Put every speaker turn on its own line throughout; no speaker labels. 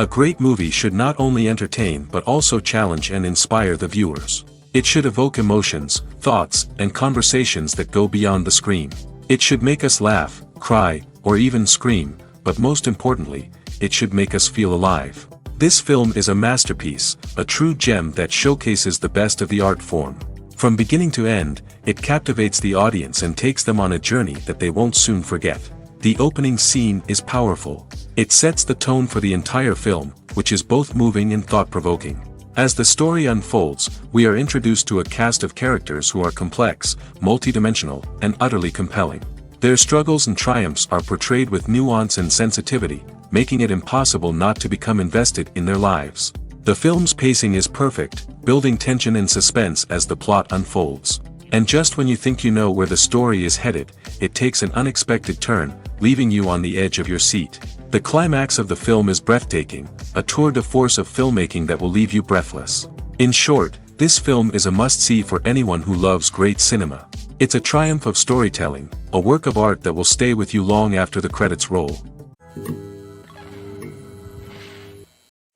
A great movie should not only entertain but also challenge and inspire the viewers. It should evoke emotions, thoughts, and conversations that go beyond the screen. It should make us laugh, cry, or even scream, but most importantly, it should make us feel alive. This film is a masterpiece, a true gem that showcases the best of the art form. From beginning to end, it captivates the audience and takes them on a journey that they won't soon forget. The opening scene is powerful. It sets the tone for the entire film, which is both moving and thought-provoking. As the story unfolds, we are introduced to a cast of characters who are complex, multidimensional, and utterly compelling. Their struggles and triumphs are portrayed with nuance and sensitivity, making it impossible not to become invested in their lives. The film's pacing is perfect, building tension and suspense as the plot unfolds. And just when you think you know where the story is headed, it takes an unexpected turn, leaving you on the edge of your seat. The climax of the film is breathtaking, a tour de force of filmmaking that will leave you breathless. In short, this film is a must-see for anyone who loves great cinema. It's a triumph of storytelling, a work of art that will stay with you long after the credits roll.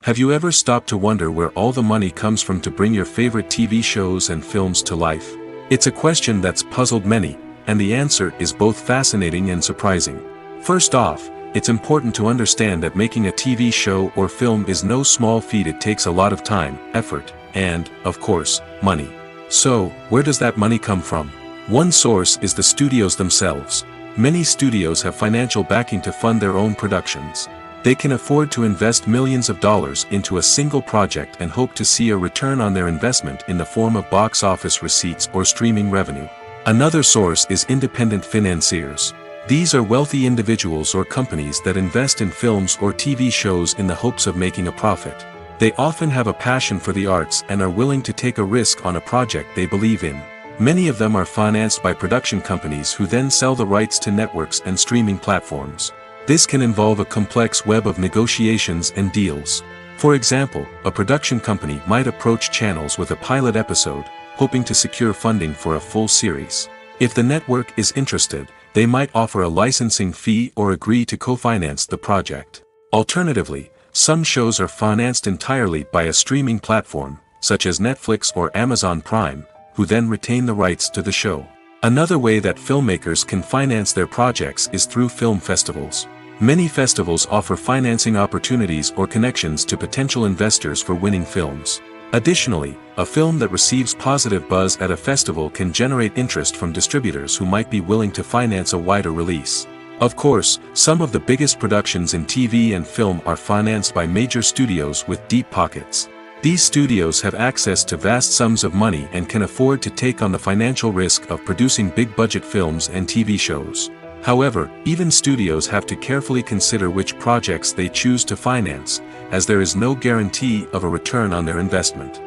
Have you ever stopped to wonder where all the money comes from to bring your favorite TV shows and films to life? It's a question that's puzzled many, and the answer is both fascinating and surprising. First off, it's important to understand that making a TV show or film is no small feat. It takes a lot of time, effort, and, of course, money. So, where does that money come from? One source is the studios themselves. Many studios have financial backing to fund their own productions. They can afford to invest millions of dollars into a single project and hope to see a return on their investment in the form of box office receipts or streaming revenue. Another source is independent financiers. These are wealthy individuals or companies that invest in films or TV shows in the hopes of making a profit. They often have a passion for the arts and are willing to take a risk on a project they believe in. Many of them are financed by production companies who then sell the rights to networks and streaming platforms. This can involve a complex web of negotiations and deals. For example, a production company might approach channels with a pilot episode, hoping to secure funding for a full series. If the network is interested, they might offer a licensing fee or agree to co-finance the project. Alternatively, some shows are financed entirely by a streaming platform, such as Netflix or Amazon Prime, who then retain the rights to the show. Another way that filmmakers can finance their projects is through film festivals. Many festivals offer financing opportunities or connections to potential investors for winning films. Additionally, a film that receives positive buzz at a festival can generate interest from distributors who might be willing to finance a wider release. Of course, some of the biggest productions in TV and film are financed by major studios with deep pockets. These studios have access to vast sums of money and can afford to take on the financial risk of producing big-budget films and TV shows. However, even studios have to carefully consider which projects they choose to finance, as there is no guarantee of a return on their investment.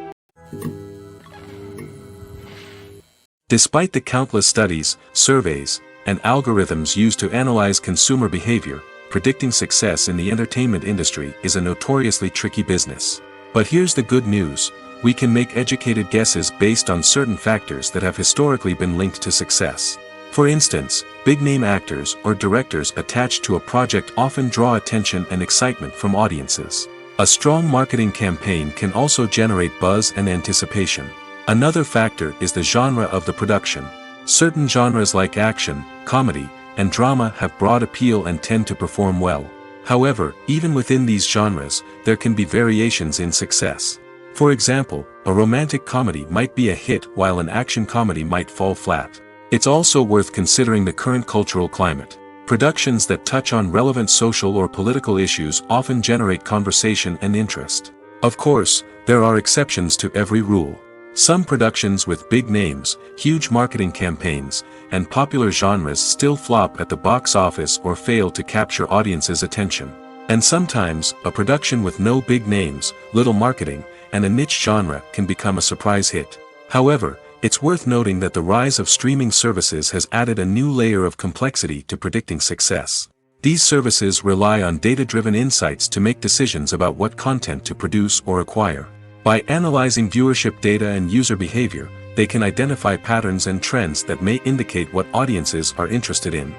Despite the countless studies, surveys, and algorithms used to analyze consumer behavior, predicting success in the entertainment industry is a notoriously tricky business. But here's the good news: we can make educated guesses based on certain factors that have historically been linked to success. For instance, big-name actors or directors attached to a project often draw attention and excitement from audiences. A strong marketing campaign can also generate buzz and anticipation. Another factor is the genre of the production. Certain genres like action, comedy, and drama have broad appeal and tend to perform well. However, even within these genres, there can be variations in success. For example, a romantic comedy might be a hit while an action comedy might fall flat. It's also worth considering the current cultural climate. Productions that touch on relevant social or political issues often generate conversation and interest. Of course, there are exceptions to every rule. Some productions with big names, huge marketing campaigns, and popular genres still flop at the box office or fail to capture audiences' attention. And sometimes, a production with no big names, little marketing, and a niche genre can become a surprise hit. However, it's worth noting that the rise of streaming services has added a new layer of complexity to predicting success. These services rely on data-driven insights to make decisions about what content to produce or acquire. By analyzing viewership data and user behavior, they can identify patterns and trends that may indicate what audiences are interested in.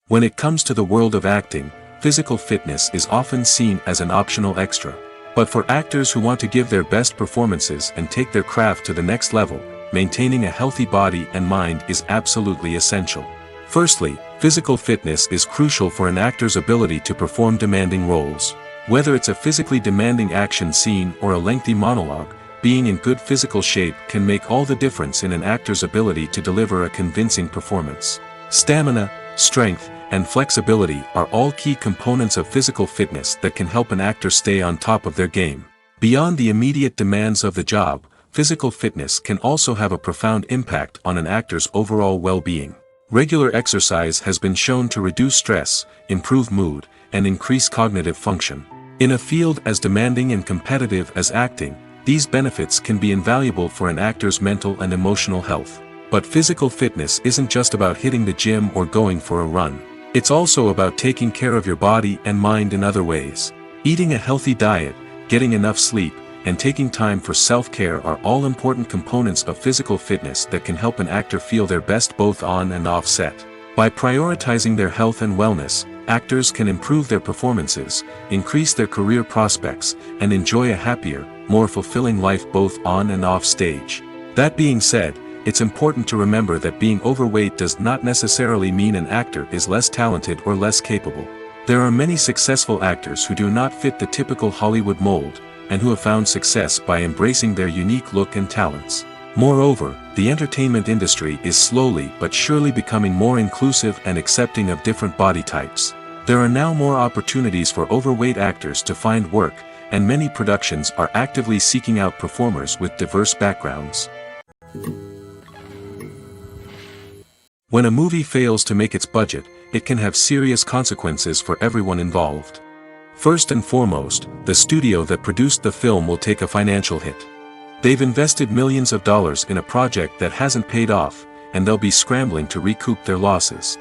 When it comes to the world of acting, physical fitness is often seen as an optional extra. But for actors who want to give their best performances and take their craft to the next level, maintaining a healthy body and mind is absolutely essential. Firstly, physical fitness is crucial for an actor's ability to perform demanding roles. Whether it's a physically demanding action scene or a lengthy monologue, being in good physical shape can make all the difference in an actor's ability to deliver a convincing performance. Stamina, strength, and flexibility are all key components of physical fitness that can help an actor stay on top of their game. Beyond the immediate demands of the job, physical fitness can also have a profound impact on an actor's overall well-being. Regular exercise has been shown to reduce stress, improve mood, and increase cognitive function. In a field as demanding and competitive as acting, these benefits can be invaluable for an actor's mental and emotional health. But physical fitness isn't just about hitting the gym or going for a run. It's also about taking care of your body and mind in other ways. Eating a healthy diet, getting enough sleep, and taking time for self-care are all important components of physical fitness that can help an actor feel their best both on and off set. By prioritizing their health and wellness, actors can improve their performances, increase their career prospects, and enjoy a happier, more fulfilling life both on and off stage. That being said, it's important to remember that being overweight does not necessarily mean an actor is less talented or less capable. There are many successful actors who do not fit the typical Hollywood mold, and who have found success by embracing their unique look and talents. Moreover, the entertainment industry is slowly but surely becoming more inclusive and accepting of different body types. There are now more opportunities for overweight actors to find work, and many productions are actively seeking out performers with diverse backgrounds. When a movie fails to make its budget, it can have serious consequences for everyone involved. First and foremost, the studio that produced the film will take a financial hit. They've invested millions of dollars in a project that hasn't paid off, and they'll be scrambling to recoup their losses.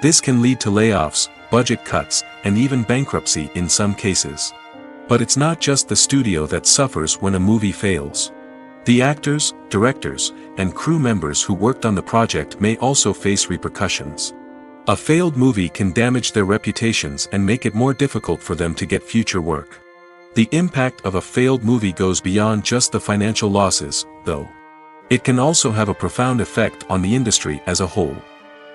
This can lead to layoffs, budget cuts, and even bankruptcy in some cases. But it's not just the studio that suffers when a movie fails. The actors, directors, and crew members who worked on the project may also face repercussions. A failed movie can damage their reputations and make it more difficult for them to get future work. The impact of a failed movie goes beyond just the financial losses, though. It can also have a profound effect on the industry as a whole.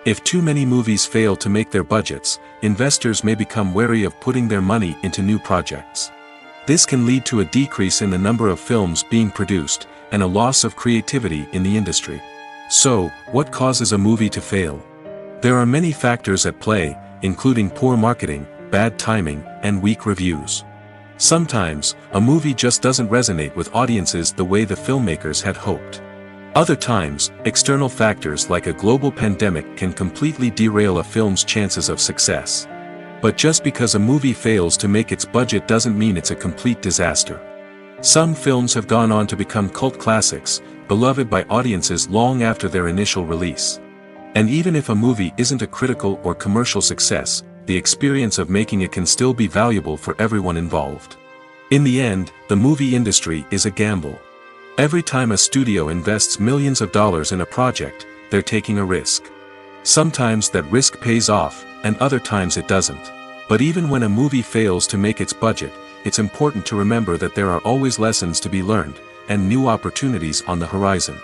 If too many movies fail to make their budgets, investors may become wary of putting their money into new projects. This can lead to a decrease in the number of films being produced, and a loss of creativity in the industry. So, what causes a movie to fail? There are many factors at play, including poor marketing, bad timing, and weak reviews. Sometimes, a movie just doesn't resonate with audiences the way the filmmakers had hoped. Other times, external factors like a global pandemic can completely derail a film's chances of success. But just because a movie fails to make its budget doesn't mean it's a complete disaster. Some films have gone on to become cult classics, beloved by audiences long after their initial release. And even if a movie isn't a critical or commercial success, the experience of making it can still be valuable for everyone involved. In the end, the movie industry is a gamble. Every time a studio invests millions of dollars in a project, they're taking a risk. Sometimes that risk pays off, and other times it doesn't. But even when a movie fails to make its budget, it's important to remember that there are always lessons to be learned, and new opportunities on the horizon.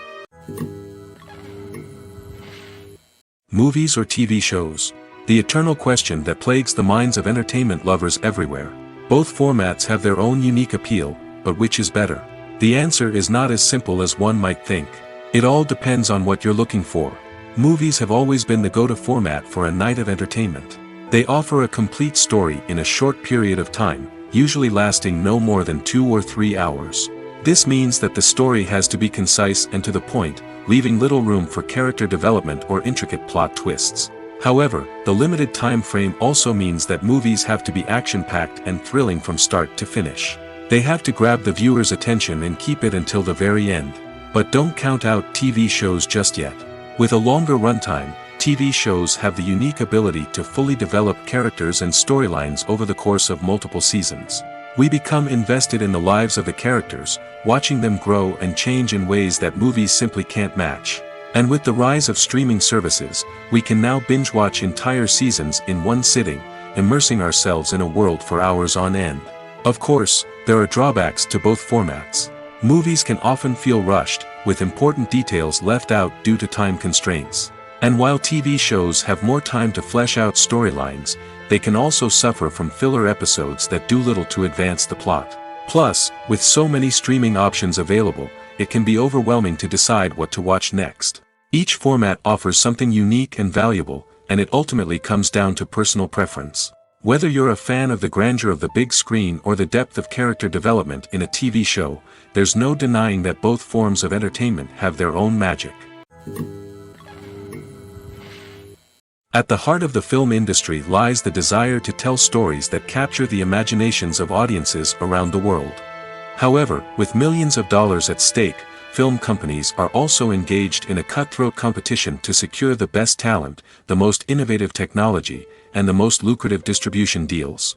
Movies or TV shows? The eternal question that plagues the minds of entertainment lovers everywhere. Both formats have their own unique appeal, but which is better? The answer is not as simple as one might think. It all depends on what you're looking for. Movies have always been the go-to format for a night of entertainment. They offer a complete story in a short period of time, usually lasting no more than 2 or 3 hours. This means that the story has to be concise and to the point, leaving little room for character development or intricate plot twists. However, the limited time frame also means that movies have to be action-packed and thrilling from start to finish. They have to grab the viewer's attention and keep it until the very end. But don't count out TV shows just yet. With a longer runtime, TV shows have the unique ability to fully develop characters and storylines over the course of multiple seasons. We become invested in the lives of the characters, watching them grow and change in ways that movies simply can't match. And with the rise of streaming services, we can now binge-watch entire seasons in one sitting, immersing ourselves in a world for hours on end. Of course, there are drawbacks to both formats. Movies can often feel rushed, with important details left out due to time constraints. And while TV shows have more time to flesh out storylines, they can also suffer from filler episodes that do little to advance the plot. Plus, with so many streaming options available, it can be overwhelming to decide what to watch next. Each format offers something unique and valuable, and it ultimately comes down to personal preference. Whether you're a fan of the grandeur of the big screen or the depth of character development in a TV show, there's no denying that both forms of entertainment have their own magic. At the heart of the film industry lies the desire to tell stories that capture the imaginations of audiences around the world. However, with millions of dollars at stake, film companies are also engaged in a cutthroat competition to secure the best talent, the most innovative technology, and the most lucrative distribution deals.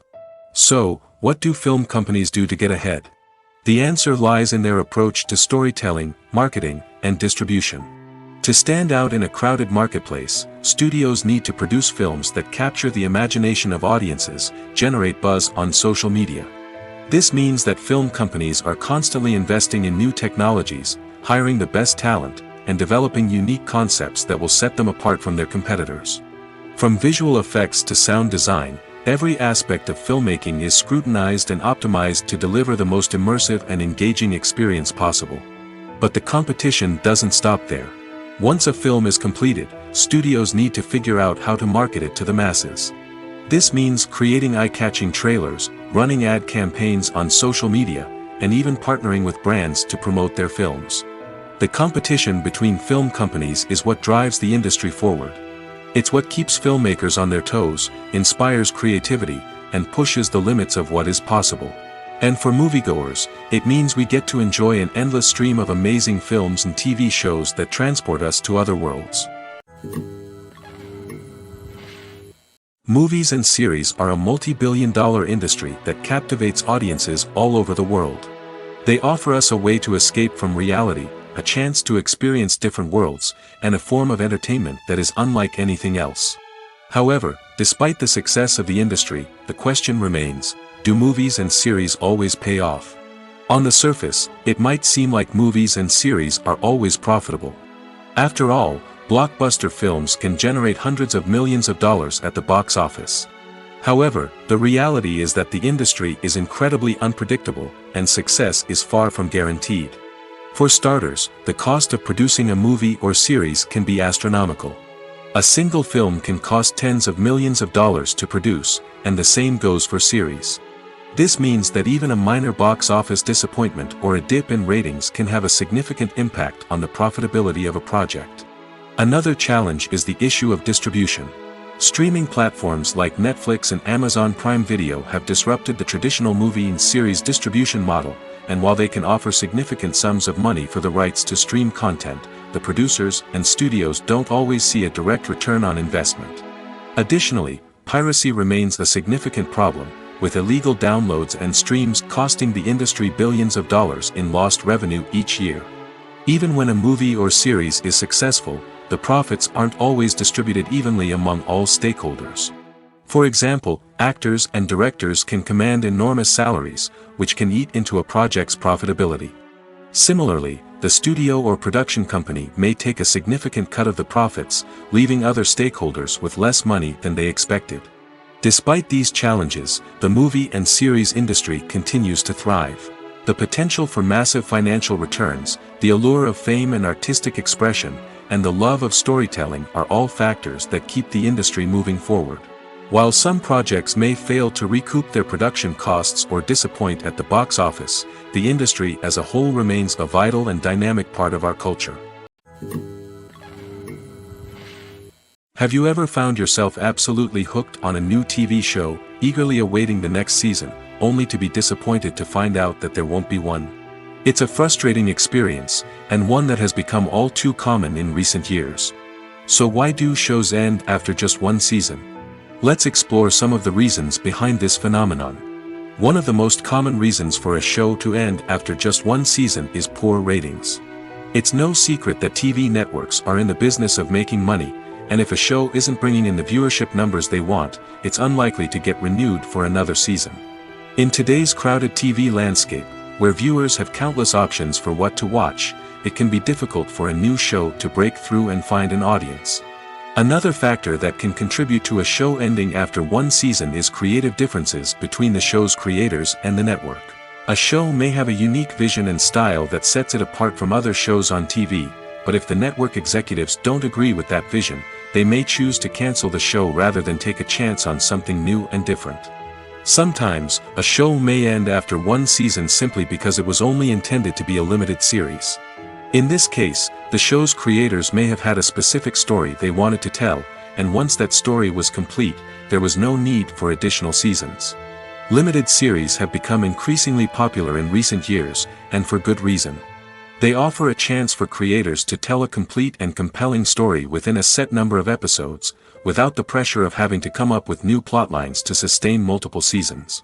So, what do film companies do to get ahead? The answer lies in their approach to storytelling, marketing, and distribution. To stand out in a crowded marketplace, studios need to produce films that capture the imagination of audiences, generate buzz on social media. This means that film companies are constantly investing in new technologies, hiring the best talent, and developing unique concepts that will set them apart from their competitors. From visual effects to sound design, every aspect of filmmaking is scrutinized and optimized to deliver the most immersive and engaging experience possible. But the competition doesn't stop there. Once a film is completed, studios need to figure out how to market it to the masses. This means creating eye-catching trailers, running ad campaigns on social media, and even partnering with brands to promote their films. The competition between film companies is what drives the industry forward. It's what keeps filmmakers on their toes, inspires creativity, and pushes the limits of what is possible. And for moviegoers, it means we get to enjoy an endless stream of amazing films and TV shows that transport us to other worlds. Movies and series are a multi-billion-dollar industry that captivates audiences all over the world. They offer us a way to escape from reality, a chance to experience different worlds, and a form of entertainment that is unlike anything else. However, despite the success of the industry, the question remains, do movies and series always pay off? On the surface, it might seem like movies and series are always profitable. After all, blockbuster films can generate hundreds of millions of dollars at the box office. However, the reality is that the industry is incredibly unpredictable, and success is far from guaranteed. For starters, the cost of producing a movie or series can be astronomical. A single film can cost tens of millions of dollars to produce, and the same goes for series. This means that even a minor box office disappointment or a dip in ratings can have a significant impact on the profitability of a project. Another challenge is the issue of distribution. Streaming platforms like Netflix and Amazon Prime Video have disrupted the traditional movie and series distribution model, and while they can offer significant sums of money for the rights to stream content, the producers and studios don't always see a direct return on investment. Additionally, piracy remains a significant problem, with illegal downloads and streams costing the industry billions of dollars in lost revenue each year. Even when a movie or series is successful, the profits aren't always distributed evenly among all stakeholders. For example, actors and directors can command enormous salaries, which can eat into a project's profitability. Similarly, the studio or production company may take a significant cut of the profits, leaving other stakeholders with less money than they expected. Despite these challenges, the movie and series industry continues to thrive. The potential for massive financial returns, the allure of fame and artistic expression, and the love of storytelling are all factors that keep the industry moving forward. While some projects may fail to recoup their production costs or disappoint at the box office, the industry as a whole remains a vital and dynamic part of our culture. Have you ever found yourself absolutely hooked on a new TV show, eagerly awaiting the next season, only to be disappointed to find out that there won't be one? It's a frustrating experience, and one that has become all too common in recent years. So why do shows end after just one season? Let's explore some of the reasons behind this phenomenon. One of the most common reasons for a show to end after just one season is poor ratings. It's no secret that TV networks are in the business of making money, and if a show isn't bringing in the viewership numbers they want, it's unlikely to get renewed for another season. In today's crowded TV landscape, where viewers have countless options for what to watch, it can be difficult for a new show to break through and find an audience. Another factor that can contribute to a show ending after one season is creative differences between the show's creators and the network. A show may have a unique vision and style that sets it apart from other shows on TV, but if the network executives don't agree with that vision, they may choose to cancel the show rather than take a chance on something new and different. Sometimes, a show may end after one season simply because it was only intended to be a limited series. In this case, the show's creators may have had a specific story they wanted to tell, and once that story was complete, there was no need for additional seasons. Limited series have become increasingly popular in recent years, and for good reason. They offer a chance for creators to tell a complete and compelling story within a set number of episodes, without the pressure of having to come up with new plotlines to sustain multiple seasons.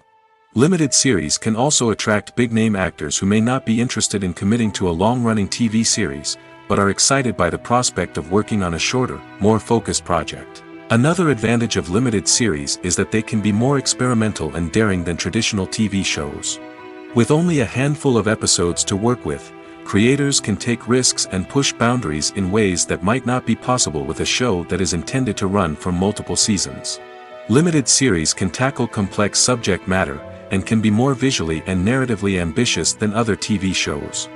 Limited series can also attract big-name actors who may not be interested in committing to a long-running TV series, but are excited by the prospect of working on a shorter, more focused project. Another advantage of limited series is that they can be more experimental and daring than traditional TV shows. With only a handful of episodes to work with, creators can take risks and push boundaries in ways that might not be possible with a show that is intended to run for multiple seasons. Limited series can tackle complex subject matter, and can be more visually and narratively ambitious than other TV shows.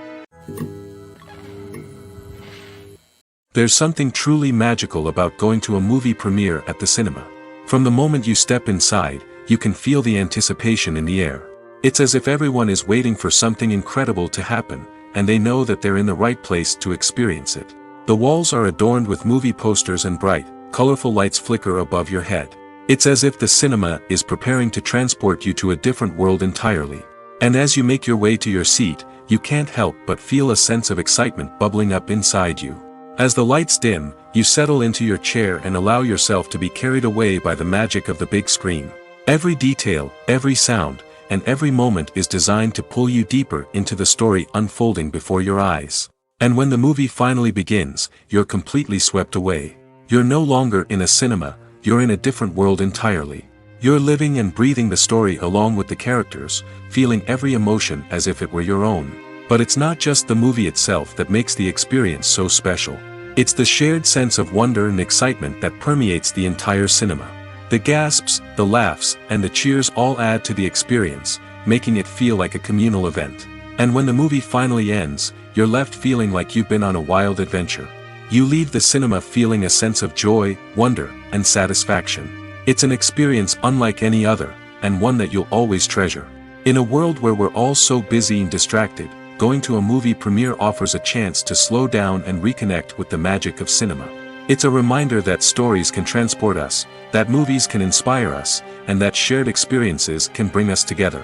There's something truly magical about going to a movie premiere at the cinema. From the moment you step inside, you can feel the anticipation in the air. It's as if everyone is waiting for something incredible to happen, and they know that they're in the right place to experience it. The walls are adorned with movie posters and bright, colorful lights flicker above your head. It's as if the cinema is preparing to transport you to a different world entirely. And as you make your way to your seat, you can't help but feel a sense of excitement bubbling up inside you. As the lights dim, you settle into your chair and allow yourself to be carried away by the magic of the big screen. Every detail, every sound, and every moment is designed to pull you deeper into the story unfolding before your eyes. And when the movie finally begins, you're completely swept away. You're no longer in a cinema, you're in a different world entirely. You're living and breathing the story along with the characters, feeling every emotion as if it were your own. But it's not just the movie itself that makes the experience so special. It's the shared sense of wonder and excitement that permeates the entire cinema. The gasps, the laughs, and the cheers all add to the experience, making it feel like a communal event. And when the movie finally ends, you're left feeling like you've been on a wild adventure. You leave the cinema feeling a sense of joy, wonder, and satisfaction. It's an experience unlike any other, and one that you'll always treasure. In a world where we're all so busy and distracted, going to a movie premiere offers a chance to slow down and reconnect with the magic of cinema. It's a reminder that stories can transport us, that movies can inspire us, and that shared experiences can bring us together.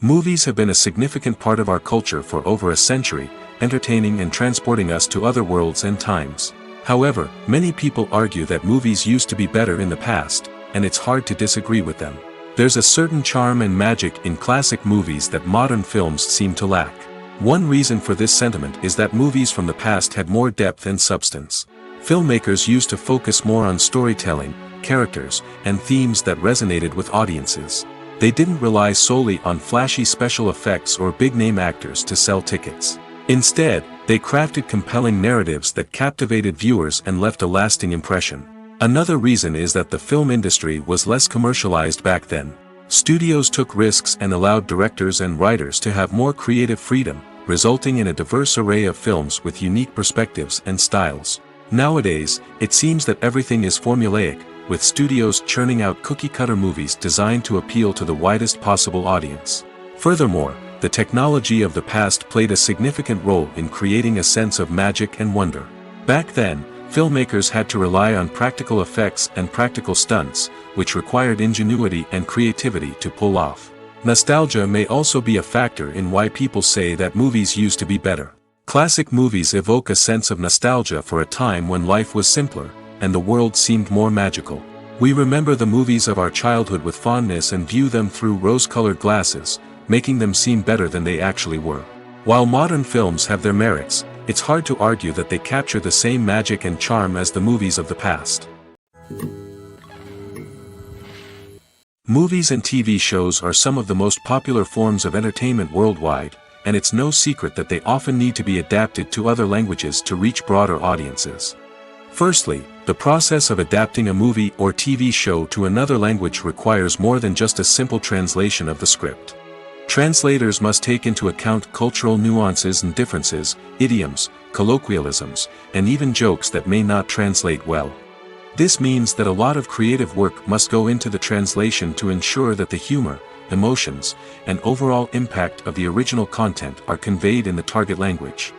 Movies have been a significant part of our culture for over a century, entertaining and transporting us to other worlds and times. However, many people argue that movies used to be better in the past, and it's hard to disagree with them. There's a certain charm and magic in classic movies that modern films seem to lack. One reason for this sentiment is that movies from the past had more depth and substance. Filmmakers used to focus more on storytelling, characters, and themes that resonated with audiences. They didn't rely solely on flashy special effects or big-name actors to sell tickets. Instead, they crafted compelling narratives that captivated viewers and left a lasting impression. Another reason is that the film industry was less commercialized back then. Studios took risks and allowed directors and writers to have more creative freedom, resulting in a diverse array of films with unique perspectives and styles. Nowadays, it seems that everything is formulaic, with studios churning out cookie-cutter movies designed to appeal to the widest possible audience. Furthermore, the technology of the past played a significant role in creating a sense of magic and wonder. Back then, filmmakers had to rely on practical effects and practical stunts, which required ingenuity and creativity to pull off. Nostalgia may also be a factor in why people say that movies used to be better. Classic movies evoke a sense of nostalgia for a time when life was simpler, and the world seemed more magical. We remember the movies of our childhood with fondness and view them through rose-colored glasses, making them seem better than they actually were. While modern films have their merits, it's hard to argue that they capture the same magic and charm as the movies of the past. Movies and TV shows are some of the most popular forms of entertainment worldwide, and it's no secret that they often need to be adapted to other languages to reach broader audiences. Firstly, the process of adapting a movie or TV show to another language requires more than just a simple translation of the script. Translators must take into account cultural nuances and differences, idioms, colloquialisms, and even jokes that may not translate well. This means that a lot of creative work must go into the translation to ensure that the humor, emotions, and overall impact of the original content are conveyed in the target language.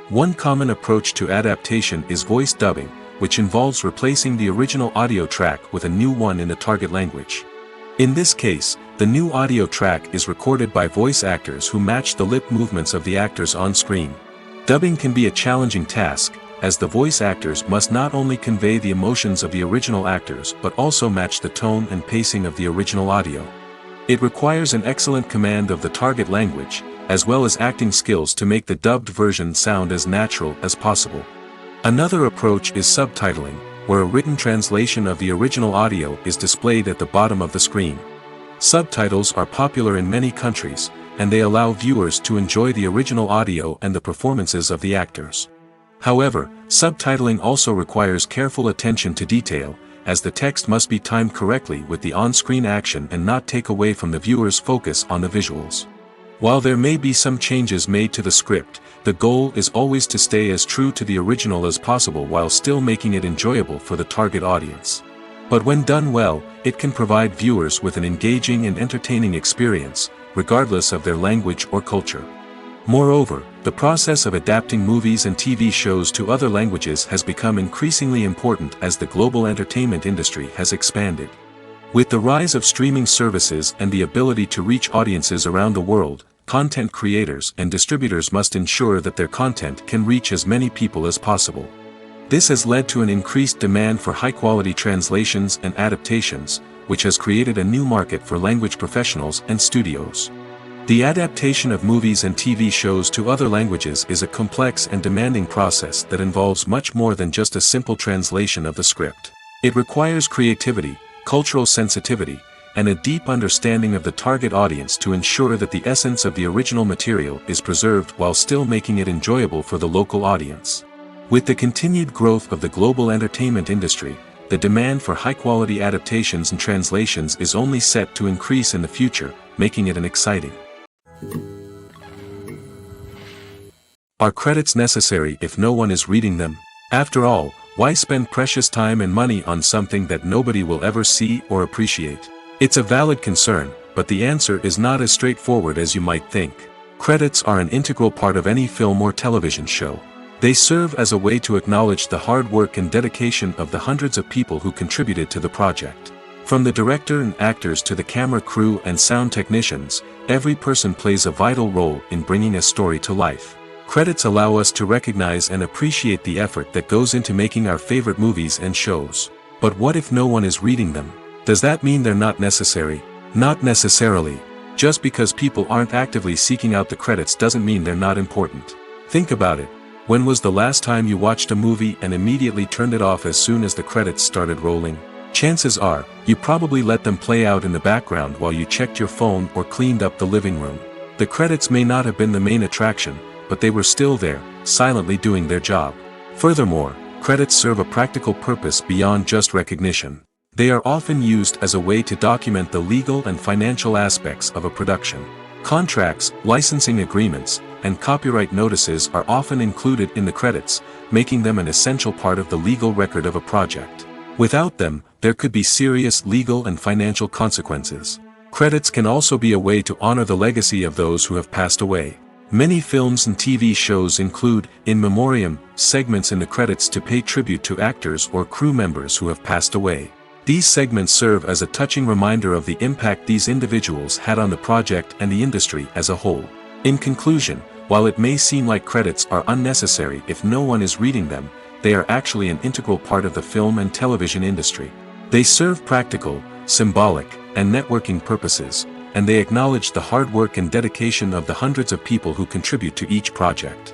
One common approach to adaptation is voice dubbing, which involves replacing the original audio track with a new one in the target language. In this case, the new audio track is recorded by voice actors who match the lip movements of the actors on screen. Dubbing can be a challenging task, as the voice actors must not only convey the emotions of the original actors but also match the tone and pacing of the original audio. It requires an excellent command of the target language, as well as acting skills to make the dubbed version sound as natural as possible. Another approach is subtitling, where a written translation of the original audio is displayed at the bottom of the screen. Subtitles are popular in many countries, and they allow viewers to enjoy the original audio and the performances of the actors. However, subtitling also requires careful attention to detail, as the text must be timed correctly with the on-screen action and not take away from the viewer's focus on the visuals. While there may be some changes made to the script, the goal is always to stay as true to the original as possible while still making it enjoyable for the target audience. But when done well, it can provide viewers with an engaging and entertaining experience, regardless of their language or culture. Moreover, the process of adapting movies and TV shows to other languages has become increasingly important as the global entertainment industry has expanded. With the rise of streaming services and the ability to reach audiences around the world, content creators and distributors must ensure that their content can reach as many people as possible. This has led to an increased demand for high-quality translations and adaptations, which has created a new market for language professionals and studios. The adaptation of movies and TV shows to other languages is a complex and demanding process that involves much more than just a simple translation of the script. It requires creativity, cultural sensitivity, and a deep understanding of the target audience to ensure that the essence of the original material is preserved while still making it enjoyable for the local audience. With the continued growth of the global entertainment industry, the demand for high-quality adaptations and translations is only set to increase in the future, making it an exciting. Are credits necessary if no one is reading them? After all, why spend precious time and money on something that nobody will ever see or appreciate? It's a valid concern, but the answer is not as straightforward as you might think. Credits are an integral part of any film or television show. They serve as a way to acknowledge the hard work and dedication of the hundreds of people who contributed to the project. From the director and actors to the camera crew and sound technicians, every person plays a vital role in bringing a story to life. Credits allow us to recognize and appreciate the effort that goes into making our favorite movies and shows. But what if no one is reading them? Does that mean they're not necessary? Not necessarily. Just because people aren't actively seeking out the credits doesn't mean they're not important. Think about it. When was the last time you watched a movie and immediately turned it off as soon as the credits started rolling? Chances are, you probably let them play out in the background while you checked your phone or cleaned up the living room. The credits may not have been the main attraction, but they were still there, silently doing their job. Furthermore, credits serve a practical purpose beyond just recognition. They are often used as a way to document the legal and financial aspects of a production. Contracts, licensing agreements, and copyright notices are often included in the credits, making them an essential part of the legal record of a project. Without them, there could be serious legal and financial consequences. Credits can also be a way to honor the legacy of those who have passed away. Many films and TV shows include, in memoriam, segments in the credits to pay tribute to actors or crew members who have passed away. These segments serve as a touching reminder of the impact these individuals had on the project and the industry as a whole. In conclusion, while it may seem like credits are unnecessary if no one is reading them, they are actually an integral part of the film and television industry. They serve practical, symbolic, and networking purposes, and they acknowledge the hard work and dedication of the hundreds of people who contribute to each project.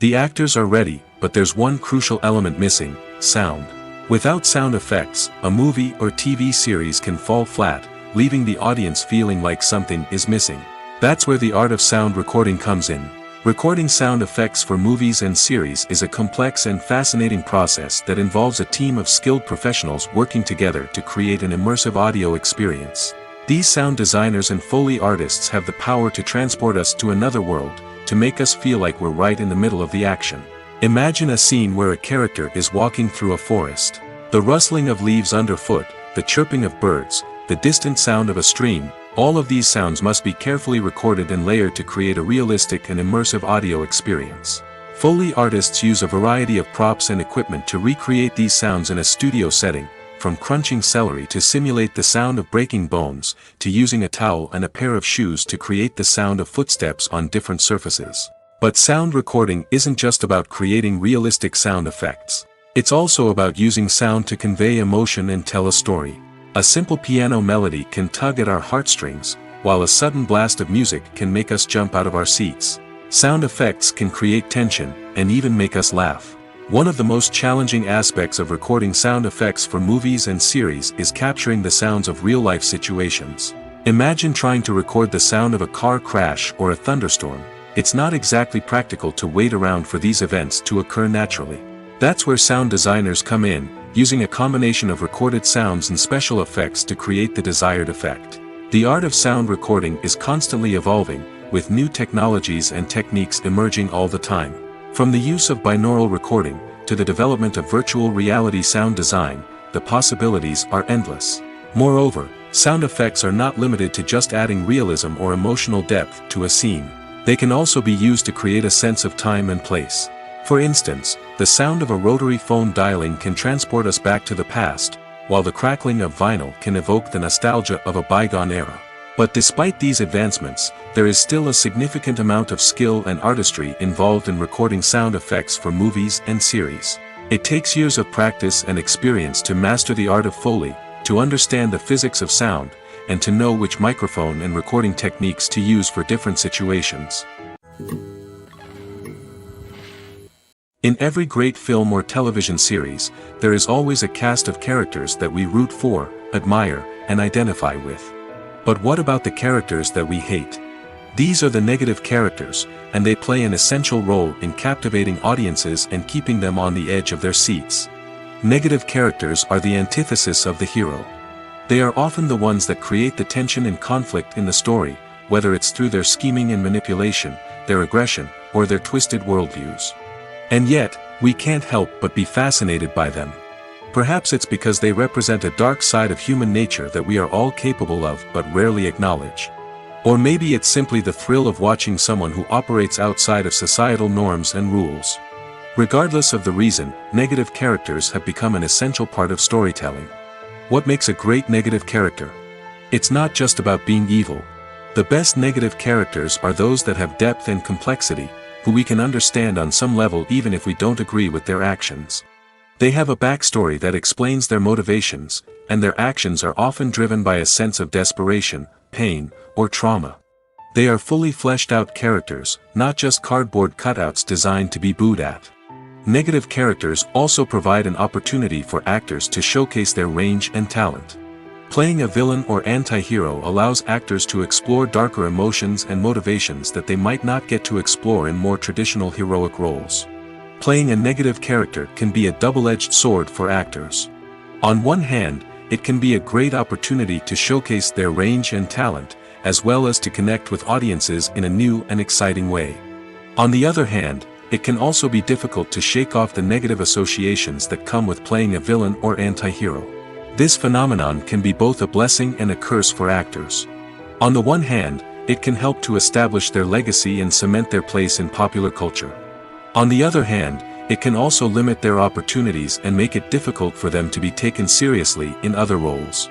The actors are ready, but there's one crucial element missing: sound. Without sound effects, a movie or TV series can fall flat, leaving the audience feeling like something is missing. That's where the art of sound recording comes in. Recording sound effects for movies and series is a complex and fascinating process that involves a team of skilled professionals working together to create an immersive audio experience. These sound designers and Foley artists have the power to transport us to another world, to make us feel like we're right in the middle of the action. Imagine a scene where a character is walking through a forest. The rustling of leaves underfoot, the chirping of birds, the distant sound of a stream, all of these sounds must be carefully recorded and layered to create a realistic and immersive audio experience. Foley artists use a variety of props and equipment to recreate these sounds in a studio setting, from crunching celery to simulate the sound of breaking bones, to using a towel and a pair of shoes to create the sound of footsteps on different surfaces. But sound recording isn't just about creating realistic sound effects. It's also about using sound to convey emotion and tell a story. A simple piano melody can tug at our heartstrings, while a sudden blast of music can make us jump out of our seats. Sound effects can create tension, and even make us laugh. One of the most challenging aspects of recording sound effects for movies and series is capturing the sounds of real-life situations. Imagine trying to record the sound of a car crash or a thunderstorm. It's not exactly practical to wait around for these events to occur naturally. That's where sound designers come in, using a combination of recorded sounds and special effects to create the desired effect. The art of sound recording is constantly evolving, with new technologies and techniques emerging all the time. From the use of binaural recording, to the development of virtual reality sound design, the possibilities are endless. Moreover, sound effects are not limited to just adding realism or emotional depth to a scene. They can also be used to create a sense of time and place. For instance, the sound of a rotary phone dialing can transport us back to the past, while the crackling of vinyl can evoke the nostalgia of a bygone era. But despite these advancements, there is still a significant amount of skill and artistry involved in recording sound effects for movies and series. It takes years of practice and experience to master the art of Foley, to understand the physics of sound, and to know which microphone and recording techniques to use for different situations. In every great film or television series, there is always a cast of characters that we root for, admire, and identify with. But what about the characters that we hate? These are the negative characters, and they play an essential role in captivating audiences and keeping them on the edge of their seats. Negative characters are the antithesis of the hero. They are often the ones that create the tension and conflict in the story, whether it's through their scheming and manipulation, their aggression, or their twisted worldviews. And yet, we can't help but be fascinated by them. Perhaps it's because they represent a dark side of human nature that we are all capable of but rarely acknowledge. Or maybe it's simply the thrill of watching someone who operates outside of societal norms and rules. Regardless of the reason, negative characters have become an essential part of storytelling. What makes a great negative character? It's not just about being evil. The best negative characters are those that have depth and complexity, who we can understand on some level even if we don't agree with their actions. They have a backstory that explains their motivations, and their actions are often driven by a sense of desperation, pain, or trauma. They are fully fleshed out characters, not just cardboard cutouts designed to be booed at. Negative characters also provide an opportunity for actors to showcase their range and talent. Playing a villain or anti-hero allows actors to explore darker emotions and motivations that they might not get to explore in more traditional heroic roles. Playing a negative character can be a double-edged sword for actors. On one hand, it can be a great opportunity to showcase their range and talent, as well as to connect with audiences in a new and exciting way. On the other hand, it can also be difficult to shake off the negative associations that come with playing a villain or anti-hero. This phenomenon can be both a blessing and a curse for actors. On the one hand, it can help to establish their legacy and cement their place in popular culture. On the other hand, it can also limit their opportunities and make it difficult for them to be taken seriously in other roles.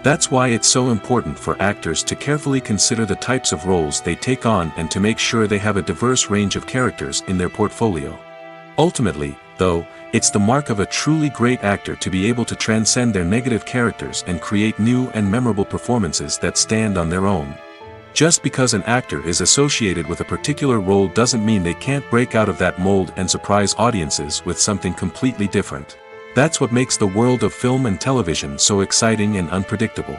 That's why it's so important for actors to carefully consider the types of roles they take on and to make sure they have a diverse range of characters in their portfolio. Ultimately, though, it's the mark of a truly great actor to be able to transcend their negative characters and create new and memorable performances that stand on their own. Just because an actor is associated with a particular role doesn't mean they can't break out of that mold and surprise audiences with something completely different. That's what makes the world of film and television so exciting and unpredictable.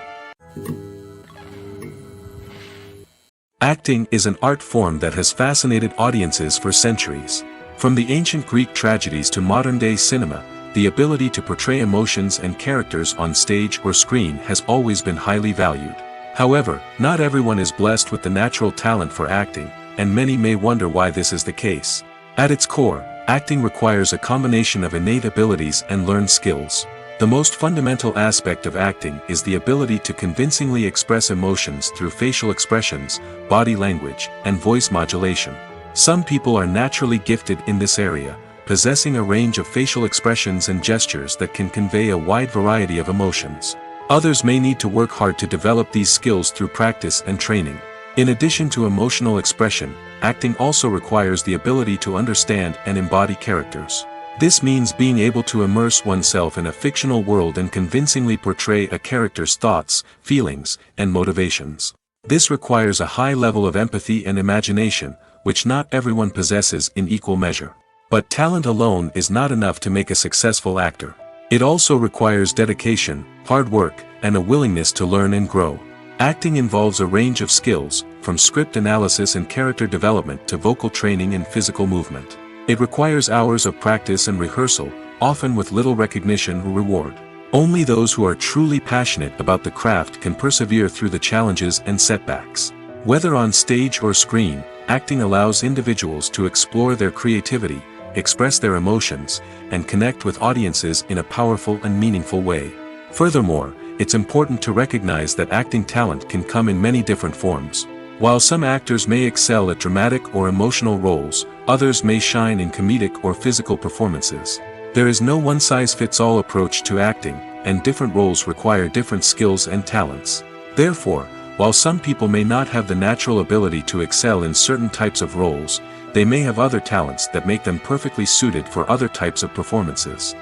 Acting is an art form that has fascinated audiences for centuries. From the ancient Greek tragedies to modern-day cinema, the ability to portray emotions and characters on stage or screen has always been highly valued. However, not everyone is blessed with the natural talent for acting, and many may wonder why this is the case. At its core, acting requires a combination of innate abilities and learned skills. The most fundamental aspect of acting is the ability to convincingly express emotions through facial expressions, body language, and voice modulation. Some people are naturally gifted in this area, possessing a range of facial expressions and gestures that can convey a wide variety of emotions. Others may need to work hard to develop these skills through practice and training. In addition to emotional expression, acting also requires the ability to understand and embody characters. This means being able to immerse oneself in a fictional world and convincingly portray a character's thoughts, feelings, and motivations. This requires a high level of empathy and imagination, which not everyone possesses in equal measure. But talent alone is not enough to make a successful actor. It also requires dedication, hard work, and a willingness to learn and grow. Acting involves a range of skills, from script analysis and character development to vocal training and physical movement. It requires hours of practice and rehearsal, often with little recognition or reward. Only those who are truly passionate about the craft can persevere through the challenges and setbacks. Whether on stage or screen, acting allows individuals to explore their creativity, express their emotions, and connect with audiences in a powerful and meaningful way. Furthermore, it's important to recognize that acting talent can come in many different forms. While some actors may excel at dramatic or emotional roles, others may shine in comedic or physical performances. There is no one-size-fits-all approach to acting, and different roles require different skills and talents. Therefore, while some people may not have the natural ability to excel in certain types of roles, they may have other talents that make them perfectly suited for other types of performances.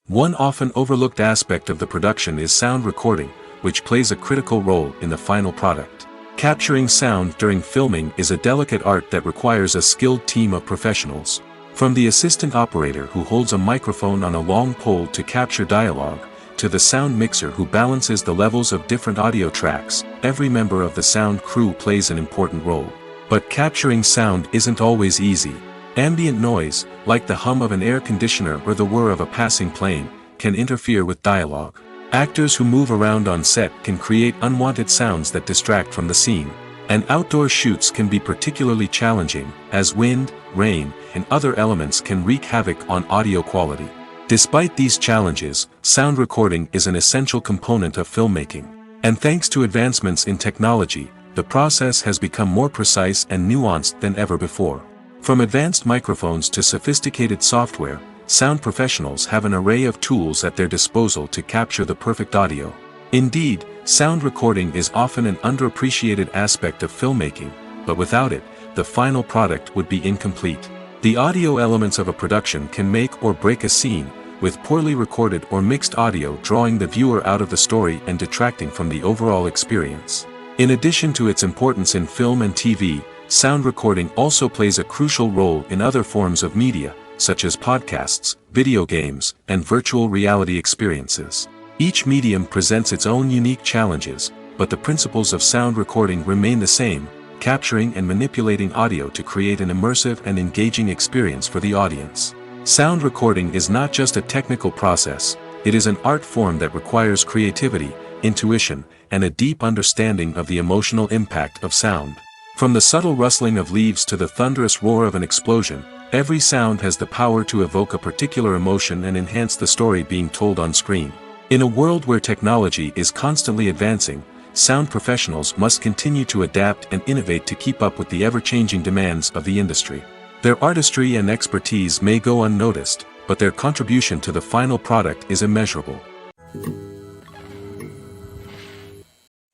One often overlooked aspect of the production is sound recording, which plays a critical role in the final product. Capturing sound during filming is a delicate art that requires a skilled team of professionals. From the assistant operator who holds a microphone on a long pole to capture dialogue, to the sound mixer who balances the levels of different audio tracks, every member of the sound crew plays an important role. But capturing sound isn't always easy. Ambient noise, like the hum of an air conditioner or the whir of a passing plane, can interfere with dialogue. Actors who move around on set can create unwanted sounds that distract from the scene. And outdoor shoots can be particularly challenging, as wind, rain, and other elements can wreak havoc on audio quality. Despite these challenges, sound recording is an essential component of filmmaking. And thanks to advancements in technology, the process has become more precise and nuanced than ever before. From advanced microphones to sophisticated software, sound professionals have an array of tools at their disposal to capture the perfect audio. Indeed, sound recording is often an underappreciated aspect of filmmaking, but without it, the final product would be incomplete. The audio elements of a production can make or break a scene, with poorly recorded or mixed audio drawing the viewer out of the story and detracting from the overall experience. In addition to its importance in film and TV, sound recording also plays a crucial role in other forms of media, such as podcasts, video games, and virtual reality experiences. Each medium presents its own unique challenges, but the principles of sound recording remain the same, capturing and manipulating audio to create an immersive and engaging experience for the audience. Sound recording is not just a technical process, it is an art form that requires creativity, intuition, and a deep understanding of the emotional impact of sound. From the subtle rustling of leaves to the thunderous roar of an explosion, every sound has the power to evoke a particular emotion and enhance the story being told on screen. In a world where technology is constantly advancing, sound professionals must continue to adapt and innovate to keep up with the ever-changing demands of the industry. Their artistry and expertise may go unnoticed, but their contribution to the final product is immeasurable.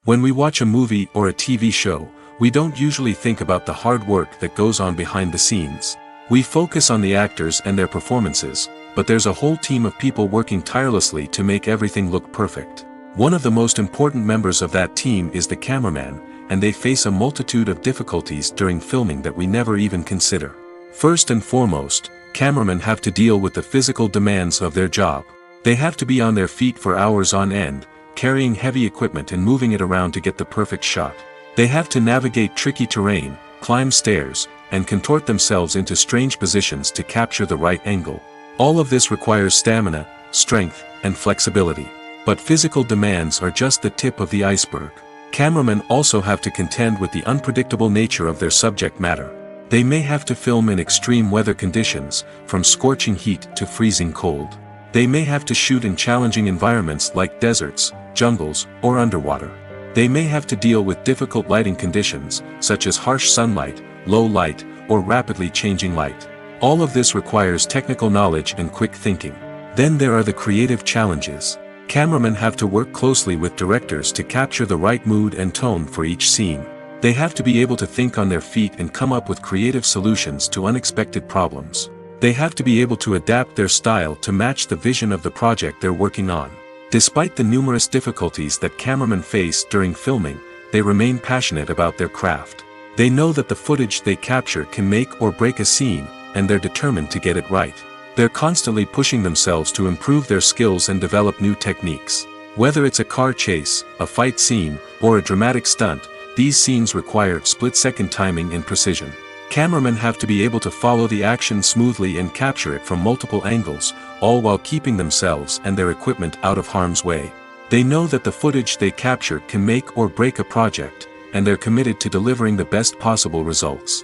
When we watch a movie or a TV show, we don't usually think about the hard work that goes on behind the scenes. We focus on the actors and their performances, but there's a whole team of people working tirelessly to make everything look perfect. One of the most important members of that team is the cameraman, and they face a multitude of difficulties during filming that we never even consider. First and foremost, cameramen have to deal with the physical demands of their job. They have to be on their feet for hours on end, carrying heavy equipment and moving it around to get the perfect shot. They have to navigate tricky terrain, climb stairs, and contort themselves into strange positions to capture the right angle. All of this requires stamina, strength, and flexibility. But physical demands are just the tip of the iceberg. Cameramen also have to contend with the unpredictable nature of their subject matter. They may have to film in extreme weather conditions, from scorching heat to freezing cold. They may have to shoot in challenging environments like deserts, jungles, or underwater. They may have to deal with difficult lighting conditions, such as harsh sunlight, low light, or rapidly changing light. All of this requires technical knowledge and quick thinking. Then there are the creative challenges. Cameramen have to work closely with directors to capture the right mood and tone for each scene. They have to be able to think on their feet and come up with creative solutions to unexpected problems. They have to be able to adapt their style to match the vision of the project they're working on. Despite the numerous difficulties that cameramen face during filming, they remain passionate about their craft. They know that the footage they capture can make or break a scene, and they're determined to get it right. They're constantly pushing themselves to improve their skills and develop new techniques. Whether it's a car chase, a fight scene, or a dramatic stunt, these scenes require split-second timing and precision. Cameramen have to be able to follow the action smoothly and capture it from multiple angles, all while keeping themselves and their equipment out of harm's way. They know that the footage they capture can make or break a project, and they're committed to delivering the best possible results.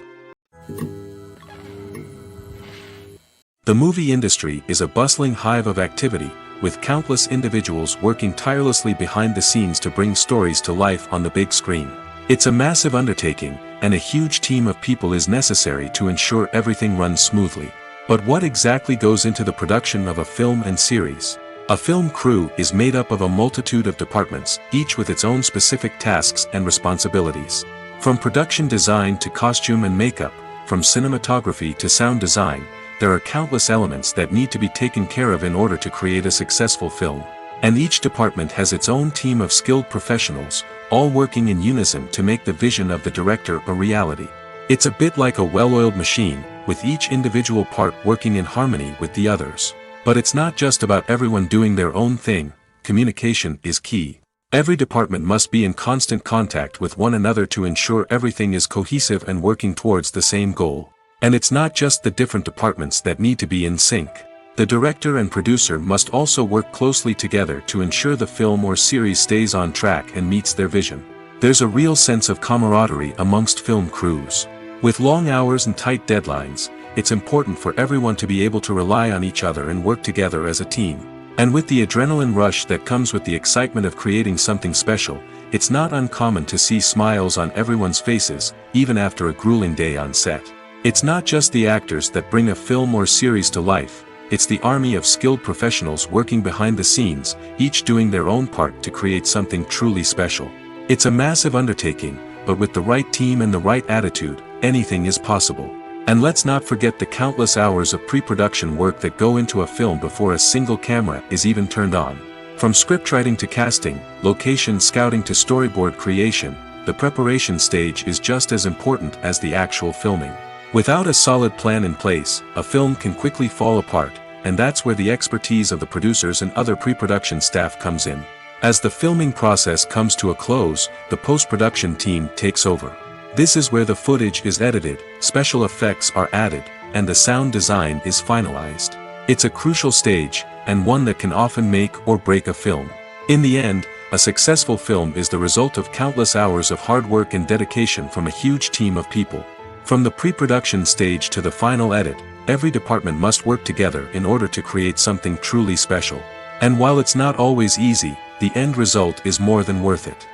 The movie industry is a bustling hive of activity, with countless individuals working tirelessly behind the scenes to bring stories to life on the big screen. It's a massive undertaking, and a huge team of people is necessary to ensure everything runs smoothly. But what exactly goes into the production of a film and series? A film crew is made up of a multitude of departments, each with its own specific tasks and responsibilities. From production design to costume and makeup, from cinematography to sound design, there are countless elements that need to be taken care of in order to create a successful film. And each department has its own team of skilled professionals, all working in unison to make the vision of the director a reality. It's a bit like a well-oiled machine, with each individual part working in harmony with the others. But it's not just about everyone doing their own thing. Communication is key. Every department must be in constant contact with one another to ensure everything is cohesive and working towards the same goal. And it's not just the different departments that need to be in sync. The director and producer must also work closely together to ensure the film or series stays on track and meets their vision. There's a real sense of camaraderie amongst film crews. With long hours and tight deadlines, it's important for everyone to be able to rely on each other and work together as a team. And with the adrenaline rush that comes with the excitement of creating something special, it's not uncommon to see smiles on everyone's faces, even after a grueling day on set. It's not just the actors that bring a film or series to life. It's the army of skilled professionals working behind the scenes, each doing their own part to create something truly special. It's a massive undertaking, but with the right team and the right attitude, anything is possible. And let's not forget the countless hours of pre-production work that go into a film before a single camera is even turned on. From scriptwriting to casting, location scouting to storyboard creation, the preparation stage is just as important as the actual filming. Without a solid plan in place, a film can quickly fall apart, and that's where the expertise of the producers and other pre-production staff comes in. As the filming process comes to a close, the post-production team takes over. This is where the footage is edited, special effects are added, and the sound design is finalized. It's a crucial stage, and one that can often make or break a film. In the end, a successful film is the result of countless hours of hard work and dedication from a huge team of people. From the pre-production stage to the final edit, every department must work together in order to create something truly special. And while it's not always easy, the end result is more than worth it.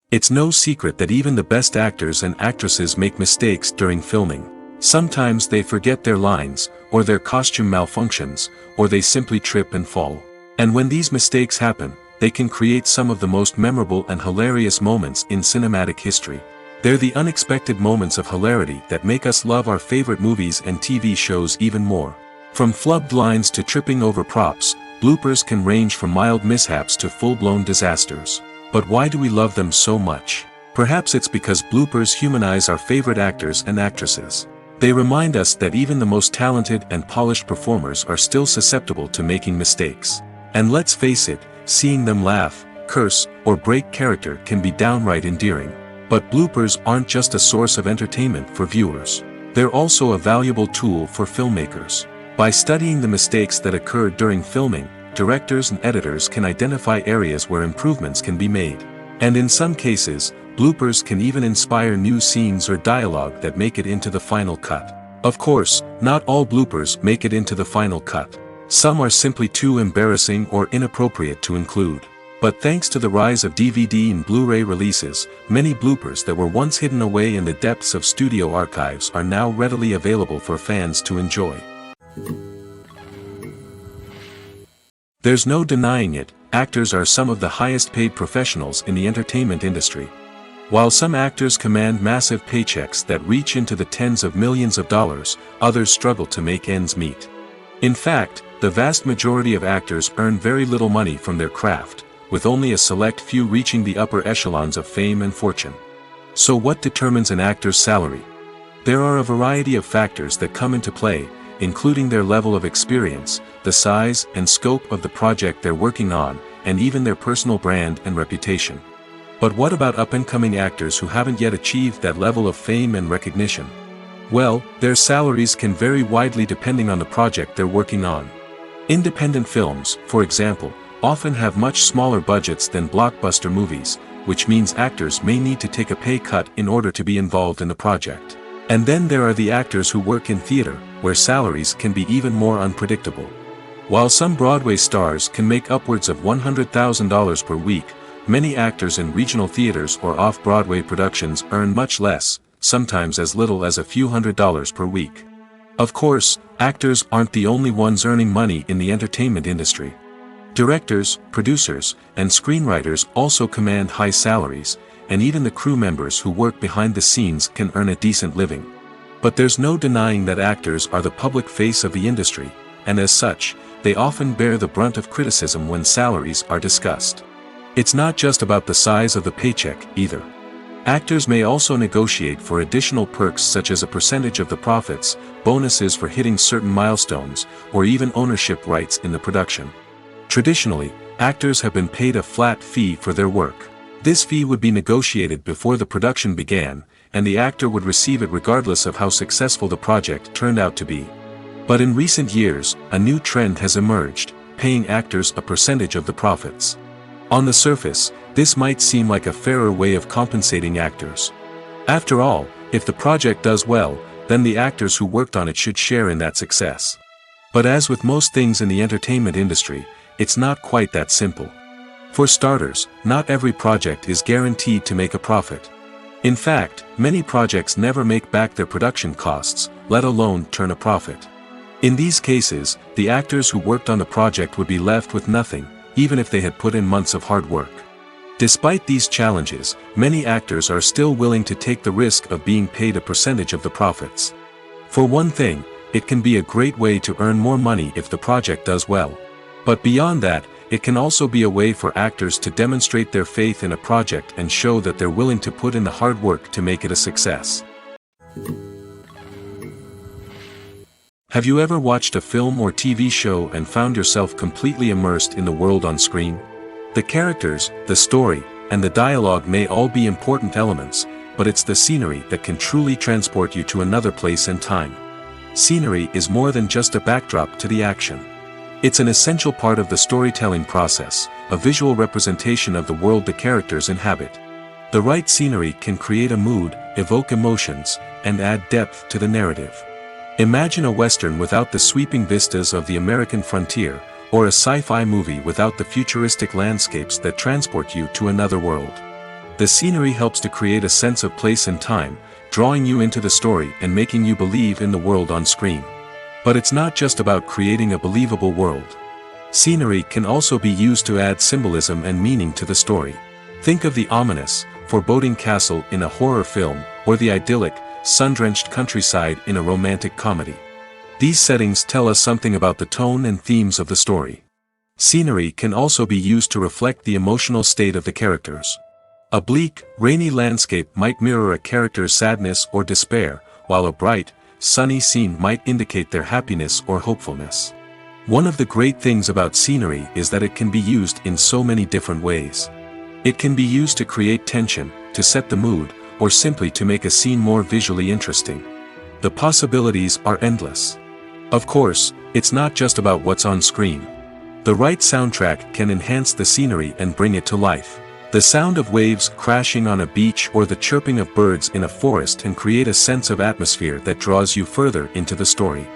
It's no secret that even the best actors and actresses make mistakes during filming. Sometimes they forget their lines, or their costume malfunctions, or they simply trip and fall. And when these mistakes happen, they can create some of the most memorable and hilarious moments in cinematic history. They're the unexpected moments of hilarity that make us love our favorite movies and TV shows even more. From flubbed lines to tripping over props, bloopers can range from mild mishaps to full-blown disasters. But why do we love them so much? Perhaps it's because bloopers humanize our favorite actors and actresses. They remind us that even the most talented and polished performers are still susceptible to making mistakes. And let's face it, seeing them laugh, curse, or break character can be downright endearing. But bloopers aren't just a source of entertainment for viewers. They're also a valuable tool for filmmakers. By studying the mistakes that occur during filming, directors and editors can identify areas where improvements can be made. And in some cases, bloopers can even inspire new scenes or dialogue that make it into the final cut. Of course, not all bloopers make it into the final cut. Some are simply too embarrassing or inappropriate to include. But thanks to the rise of DVD and Blu-ray releases, many bloopers that were once hidden away in the depths of studio archives are now readily available for fans to enjoy. There's no denying it, actors are some of the highest paid professionals in the entertainment industry. While some actors command massive paychecks that reach into the tens of millions of dollars, others struggle to make ends meet. In fact, the vast majority of actors earn very little money from their craft, with only a select few reaching the upper echelons of fame and fortune. So what determines an actor's salary? There are a variety of factors that come into play, including their level of experience, the size and scope of the project they're working on, and even their personal brand and reputation. But what about up-and-coming actors who haven't yet achieved that level of fame and recognition? Well, their salaries can vary widely depending on the project they're working on. Independent films, for example, often have much smaller budgets than blockbuster movies, which means actors may need to take a pay cut in order to be involved in the project. And then there are the actors who work in theater, where salaries can be even more unpredictable. While some Broadway stars can make upwards of $100,000 per week, many actors in regional theaters or off-Broadway productions earn much less, sometimes as little as a few $100s per week. Of course, actors aren't the only ones earning money in the entertainment industry. Directors, producers, and screenwriters also command high salaries, and even the crew members who work behind the scenes can earn a decent living. But there's no denying that actors are the public face of the industry, and as such, they often bear the brunt of criticism when salaries are discussed. It's not just about the size of the paycheck, either. Actors may also negotiate for additional perks such as a percentage of the profits, bonuses for hitting certain milestones, or even ownership rights in the production. Traditionally, actors have been paid a flat fee for their work. This fee would be negotiated before the production began, and the actor would receive it regardless of how successful the project turned out to be. But in recent years, a new trend has emerged, paying actors a percentage of the profits. On the surface, this might seem like a fairer way of compensating actors. After all, if the project does well, then the actors who worked on it should share in that success. But as with most things in the entertainment industry, it's not quite that simple. For starters, not every project is guaranteed to make a profit. In fact, many projects never make back their production costs, let alone turn a profit. In these cases, the actors who worked on the project would be left with nothing, even if they had put in months of hard work. Despite these challenges, many actors are still willing to take the risk of being paid a percentage of the profits. For one thing, it can be a great way to earn more money if the project does well. But beyond that, it can also be a way for actors to demonstrate their faith in a project and show that they're willing to put in the hard work to make it a success. Have you ever watched a film or TV show and found yourself completely immersed in the world on screen? The characters, the story, and the dialogue may all be important elements, but it's the scenery that can truly transport you to another place and time. Scenery is more than just a backdrop to the action. It's an essential part of the storytelling process, a visual representation of the world the characters inhabit. The right scenery can create a mood, evoke emotions, and add depth to the narrative. Imagine a Western without the sweeping vistas of the American frontier, or a sci-fi movie without the futuristic landscapes that transport you to another world. The scenery helps to create a sense of place and time, drawing you into the story and making you believe in the world on screen. But it's not just about creating a believable world. Scenery can also be used to add symbolism and meaning to the story. Think of the ominous, foreboding castle in a horror film, or the idyllic, sun-drenched countryside in a romantic comedy. These settings tell us something about the tone and themes of the story. Scenery can also be used to reflect the emotional state of the characters. A bleak, rainy landscape might mirror a character's sadness or despair, while a bright, sunny scene might indicate their happiness or hopefulness. One of the great things about scenery is that it can be used in so many different ways. It can be used to create tension, to set the mood, or simply to make a scene more visually interesting. The possibilities are endless. Of course, it's not just about what's on screen. The right soundtrack can enhance the scenery and bring it to life. The sound of waves crashing on a beach or the chirping of birds in a forest can create a sense of atmosphere that draws you further into the story.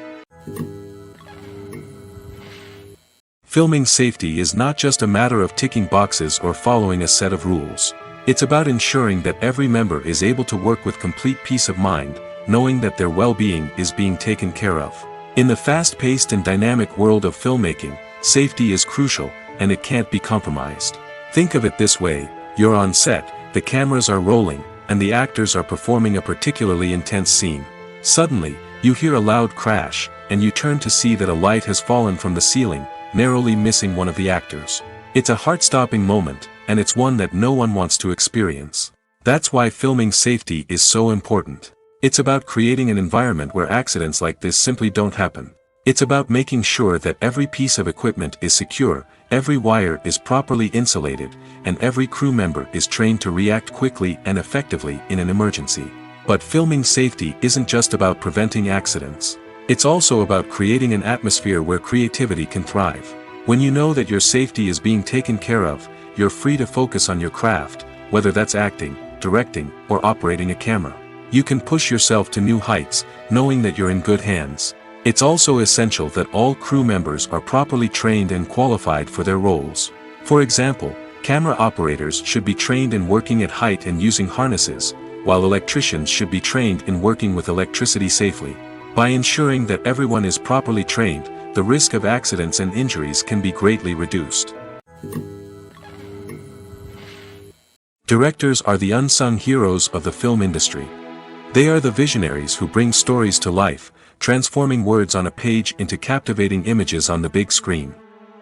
Filming safety is not just a matter of ticking boxes or following a set of rules. It's about ensuring that every member is able to work with complete peace of mind, knowing that their well-being is being taken care of. In the fast-paced and dynamic world of filmmaking, safety is crucial, and it can't be compromised. Think of it this way: you're on set, the cameras are rolling, and the actors are performing a particularly intense scene. Suddenly, you hear a loud crash, and you turn to see that a light has fallen from the ceiling, narrowly missing one of the actors. It's a heart-stopping moment, and it's one that no one wants to experience. That's why filming safety is so important. It's about creating an environment where accidents like this simply don't happen. It's about making sure that every piece of equipment is secure, every wire is properly insulated, and every crew member is trained to react quickly and effectively in an emergency. But filming safety isn't just about preventing accidents. It's also about creating an atmosphere where creativity can thrive. When you know that your safety is being taken care of, you're free to focus on your craft, whether that's acting, directing, or operating a camera. You can push yourself to new heights, knowing that you're in good hands. It's also essential that all crew members are properly trained and qualified for their roles. For example, camera operators should be trained in working at height and using harnesses, while electricians should be trained in working with electricity safely. By ensuring that everyone is properly trained, the risk of accidents and injuries can be greatly reduced. Directors are the unsung heroes of the film industry. They are the visionaries who bring stories to life, transforming words on a page into captivating images on the big screen.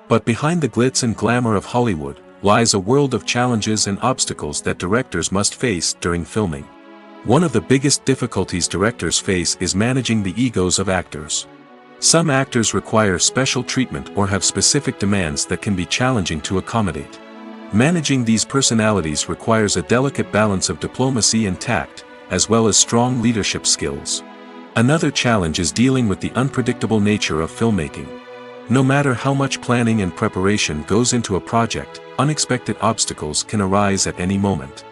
But behind the glitz and glamour of Hollywood lies a world of challenges and obstacles that directors must face during filming. One of the biggest difficulties directors face is managing the egos of actors. Some actors require special treatment or have specific demands that can be challenging to accommodate. Managing these personalities requires a delicate balance of diplomacy and tact, as well as strong leadership skills. Another challenge is dealing with the unpredictable nature of filmmaking. No matter how much planning and preparation goes into a project, unexpected obstacles can arise at any moment.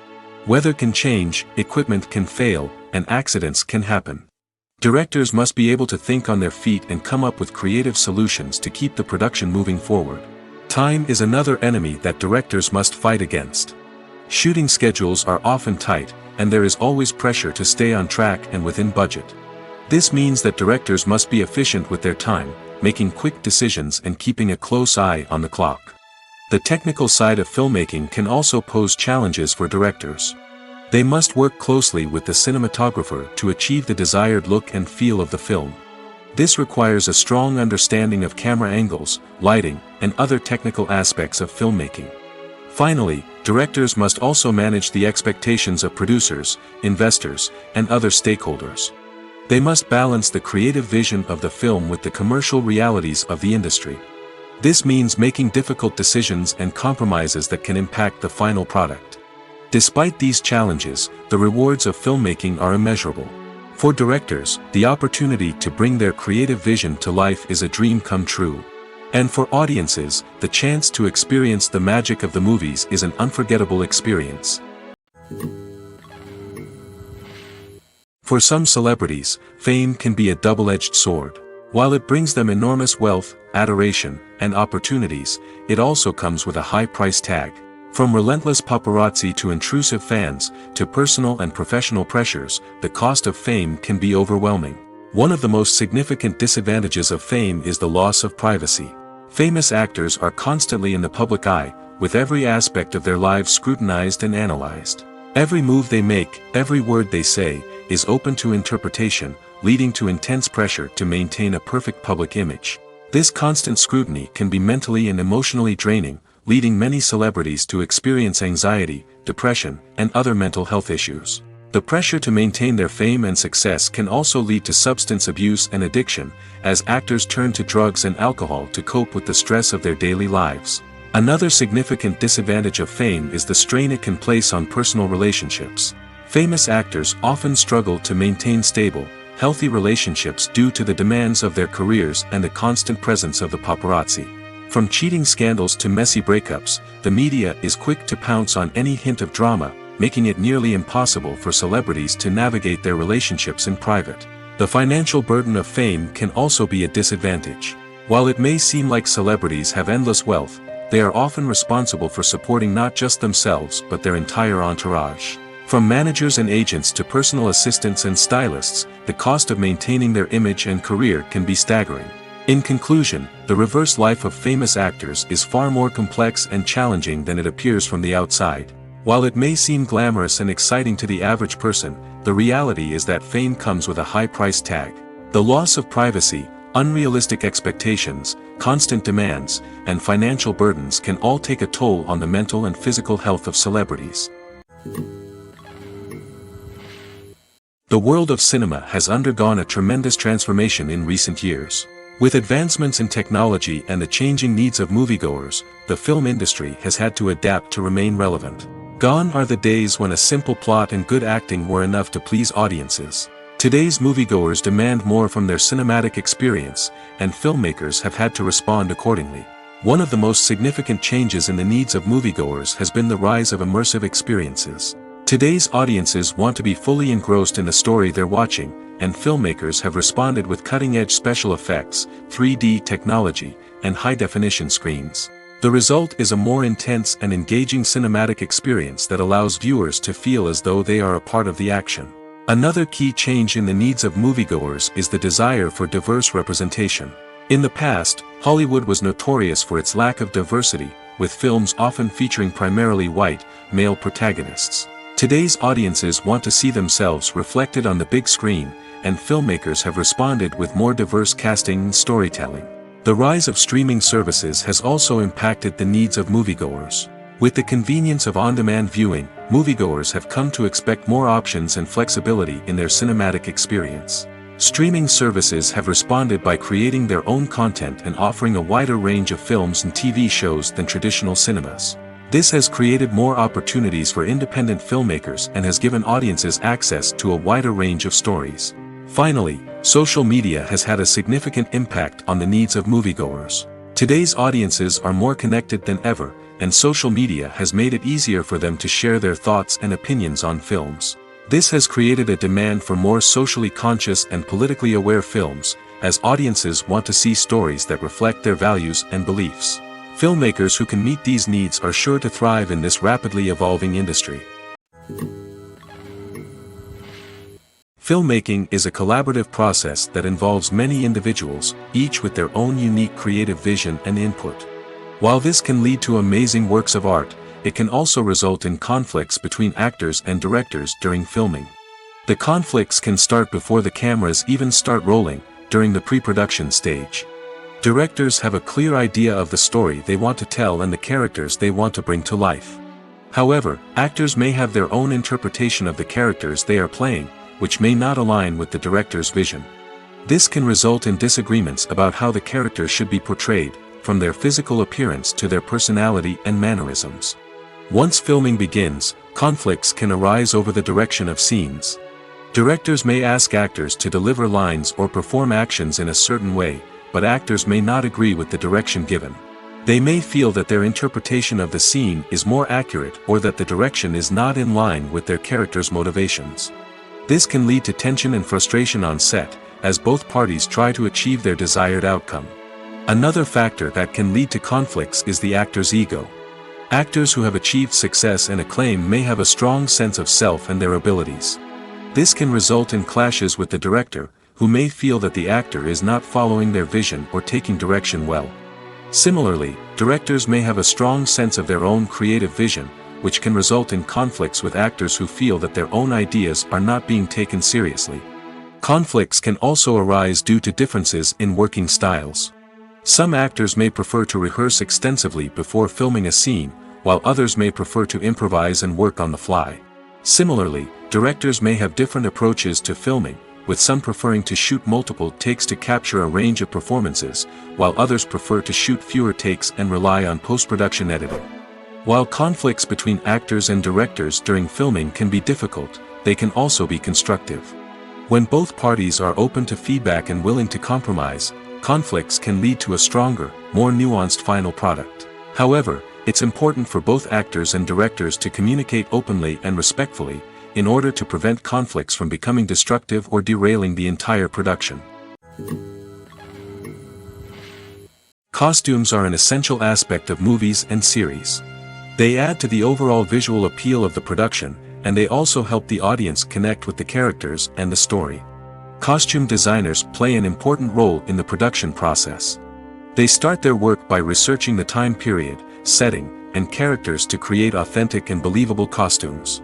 Weather can change, equipment can fail, and accidents can happen. Directors must be able to think on their feet and come up with creative solutions to keep the production moving forward. Time is another enemy that directors must fight against. Shooting schedules are often tight, and there is always pressure to stay on track and within budget. This means that directors must be efficient with their time, making quick decisions and keeping a close eye on the clock. The technical side of filmmaking can also pose challenges for directors. They must work closely with the cinematographer to achieve the desired look and feel of the film. This requires a strong understanding of camera angles, lighting, and other technical aspects of filmmaking. Finally, directors must also manage the expectations of producers, investors, and other stakeholders. They must balance the creative vision of the film with the commercial realities of the industry. This means making difficult decisions and compromises that can impact the final product. Despite these challenges, the rewards of filmmaking are immeasurable. For directors, the opportunity to bring their creative vision to life is a dream come true. And for audiences, the chance to experience the magic of the movies is an unforgettable experience. For some celebrities, fame can be a double-edged sword. While it brings them enormous wealth, adoration, and opportunities, it also comes with a high price tag. From relentless paparazzi to intrusive fans, to personal and professional pressures, the cost of fame can be overwhelming. One of the most significant disadvantages of fame is the loss of privacy. Famous actors are constantly in the public eye, with every aspect of their lives scrutinized and analyzed. Every move they make, every word they say, is open to interpretation, leading to intense pressure to maintain a perfect public image. This constant scrutiny can be mentally and emotionally draining, leading many celebrities to experience anxiety, depression, and other mental health issues. The pressure to maintain their fame and success can also lead to substance abuse and addiction, as actors turn to drugs and alcohol to cope with the stress of their daily lives. Another significant disadvantage of fame is the strain it can place on personal relationships. Famous actors often struggle to maintain stable, healthy relationships due to the demands of their careers and the constant presence of the paparazzi. From cheating scandals to messy breakups, the media is quick to pounce on any hint of drama, making it nearly impossible for celebrities to navigate their relationships in private. The financial burden of fame can also be a disadvantage. While it may seem like celebrities have endless wealth, they are often responsible for supporting not just themselves but their entire entourage. From managers and agents to personal assistants and stylists, the cost of maintaining their image and career can be staggering. In conclusion, the reverse life of famous actors is far more complex and challenging than it appears from the outside. While it may seem glamorous and exciting to the average person, the reality is that fame comes with a high price tag. The loss of privacy, unrealistic expectations, constant demands, and financial burdens can all take a toll on the mental and physical health of celebrities. The world of cinema has undergone a tremendous transformation in recent years. With advancements in technology and the changing needs of moviegoers, the film industry has had to adapt to remain relevant. Gone are the days when a simple plot and good acting were enough to please audiences. Today's moviegoers demand more from their cinematic experience, and filmmakers have had to respond accordingly. One of the most significant changes in the needs of moviegoers has been the rise of immersive experiences. Today's audiences want to be fully engrossed in the story they're watching, and filmmakers have responded with cutting-edge special effects, 3D technology, and high-definition screens. The result is a more intense and engaging cinematic experience that allows viewers to feel as though they are a part of the action. Another key change in the needs of moviegoers is the desire for diverse representation. In the past, Hollywood was notorious for its lack of diversity, with films often featuring primarily white, male protagonists. Today's audiences want to see themselves reflected on the big screen, and filmmakers have responded with more diverse casting and storytelling. The rise of streaming services has also impacted the needs of moviegoers. With the convenience of on-demand viewing, moviegoers have come to expect more options and flexibility in their cinematic experience. Streaming services have responded by creating their own content and offering a wider range of films and TV shows than traditional cinemas. This has created more opportunities for independent filmmakers and has given audiences access to a wider range of stories. Finally, social media has had a significant impact on the needs of moviegoers. Today's audiences are more connected than ever, and social media has made it easier for them to share their thoughts and opinions on films. This has created a demand for more socially conscious and politically aware films, as audiences want to see stories that reflect their values and beliefs. Filmmakers who can meet these needs are sure to thrive in this rapidly evolving industry. Filmmaking is a collaborative process that involves many individuals, each with their own unique creative vision and input. While this can lead to amazing works of art, it can also result in conflicts between actors and directors during filming. The conflicts can start before the cameras even start rolling, during the pre-production stage. Directors have a clear idea of the story they want to tell and the characters they want to bring to life. However, actors may have their own interpretation of the characters they are playing, which may not align with the director's vision. This can result in disagreements about how the characters should be portrayed, from their physical appearance to their personality and mannerisms. Once filming begins, conflicts can arise over the direction of scenes. Directors may ask actors to deliver lines or perform actions in a certain way, but actors may not agree with the direction given. They may feel that their interpretation of the scene is more accurate or that the direction is not in line with their character's motivations. This can lead to tension and frustration on set, as both parties try to achieve their desired outcome. Another factor that can lead to conflicts is the actor's ego. Actors who have achieved success and acclaim may have a strong sense of self and their abilities. This can result in clashes with the director, who may feel that the actor is not following their vision or taking direction well. Similarly, directors may have a strong sense of their own creative vision, which can result in conflicts with actors who feel that their own ideas are not being taken seriously. Conflicts can also arise due to differences in working styles. Some actors may prefer to rehearse extensively before filming a scene, while others may prefer to improvise and work on the fly. Similarly, directors may have different approaches to filming, with some preferring to shoot multiple takes to capture a range of performances, while others prefer to shoot fewer takes and rely on post-production editing. While conflicts between actors and directors during filming can be difficult, they can also be constructive. When both parties are open to feedback and willing to compromise, conflicts can lead to a stronger, more nuanced final product. However, it's important for both actors and directors to communicate openly and respectfully, in order to prevent conflicts from becoming destructive or derailing the entire production. Costumes are an essential aspect of movies and series. They add to the overall visual appeal of the production, and they also help the audience connect with the characters and the story. Costume designers play an important role in the production process. They start their work by researching the time period, setting, and characters to create authentic and believable costumes.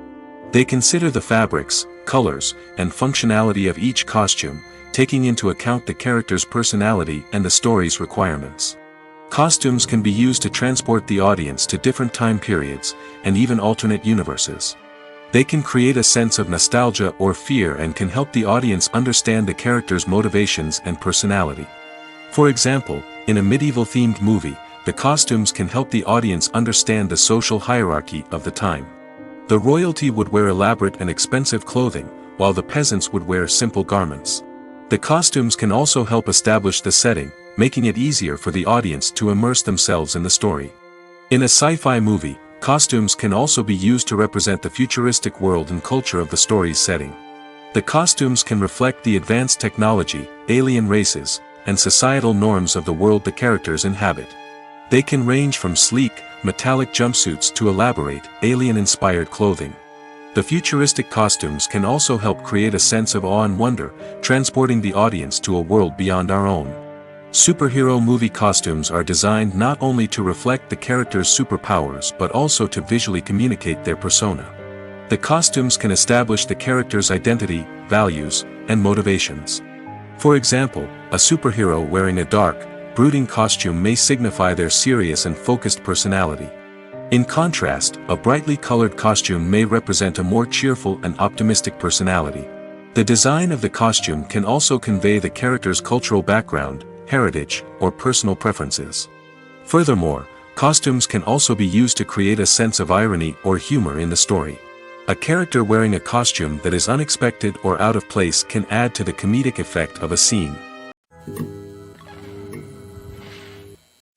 They consider the fabrics, colors, and functionality of each costume, taking into account the character's personality and the story's requirements. Costumes can be used to transport the audience to different time periods, and even alternate universes. They can create a sense of nostalgia or fear and can help the audience understand the character's motivations and personality. For example, in a medieval-themed movie, the costumes can help the audience understand the social hierarchy of the time. The royalty would wear elaborate and expensive clothing, while the peasants would wear simple garments. The costumes can also help establish the setting, making it easier for the audience to immerse themselves in the story. In a sci-fi movie, costumes can also be used to represent the futuristic world and culture of the story's setting. The costumes can reflect the advanced technology, alien races, and societal norms of the world the characters inhabit. They can range from sleek, metallic jumpsuits to elaborate, alien-inspired clothing. The futuristic costumes can also help create a sense of awe and wonder, transporting the audience to a world beyond our own. Superhero movie costumes are designed not only to reflect the character's superpowers but also to visually communicate their persona. The costumes can establish the character's identity, values, and motivations. For example, a superhero wearing a dark, brooding costume may signify their serious and focused personality. In contrast, a brightly colored costume may represent a more cheerful and optimistic personality. The design of the costume can also convey the character's cultural background, heritage, or personal preferences. Furthermore, costumes can also be used to create a sense of irony or humor in the story. A character wearing a costume that is unexpected or out of place can add to the comedic effect of a scene.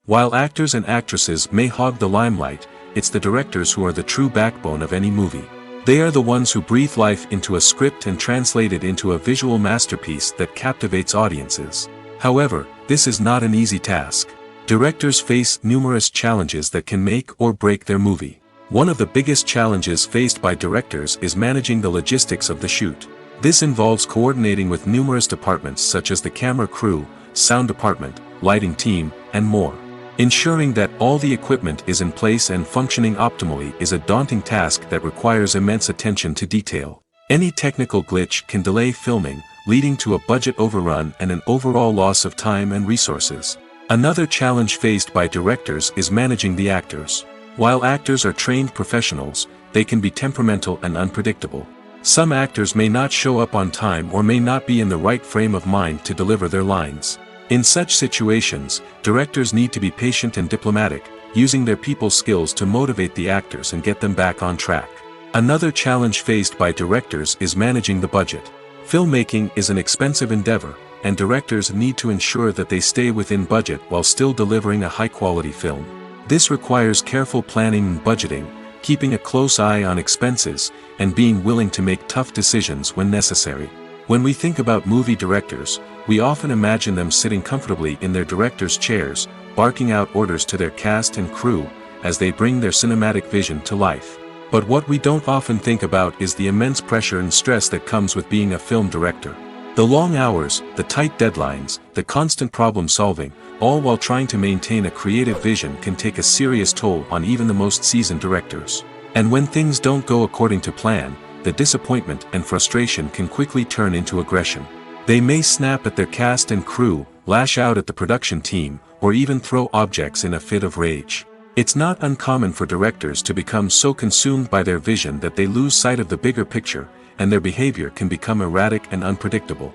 While actors and actresses may hog the limelight, it's the directors who are the true backbone of any movie. They are the ones who breathe life into a script and translate it into a visual masterpiece that captivates audiences. However, this is not an easy task. Directors face numerous challenges that can make or break their movie. One of the biggest challenges faced by directors is managing the logistics of the shoot. This involves coordinating with numerous departments such as the camera crew, sound department, lighting team, and more. Ensuring that all the equipment is in place and functioning optimally is a daunting task that requires immense attention to detail. Any technical glitch can delay filming, leading to a budget overrun and an overall loss of time and resources. Another challenge faced by directors is managing the actors. While actors are trained professionals, they can be temperamental and unpredictable. Some actors may not show up on time or may not be in the right frame of mind to deliver their lines. In such situations, directors need to be patient and diplomatic, using their people skills to motivate the actors and get them back on track. Another challenge faced by directors is managing the budget. Filmmaking is an expensive endeavor, and directors need to ensure that they stay within budget while still delivering a high-quality film. This requires careful planning and budgeting, keeping a close eye on expenses, and being willing to make tough decisions when necessary. When we think about movie directors, we often imagine them sitting comfortably in their director's chairs, barking out orders to their cast and crew, as they bring their cinematic vision to life. But what we don't often think about is the immense pressure and stress that comes with being a film director. The long hours, the tight deadlines, the constant problem solving, all while trying to maintain a creative vision can take a serious toll on even the most seasoned directors. And when things don't go according to plan, the disappointment and frustration can quickly turn into aggression. They may snap at their cast and crew, lash out at the production team, or even throw objects in a fit of rage. It's not uncommon for directors to become so consumed by their vision that they lose sight of the bigger picture, and their behavior can become erratic and unpredictable.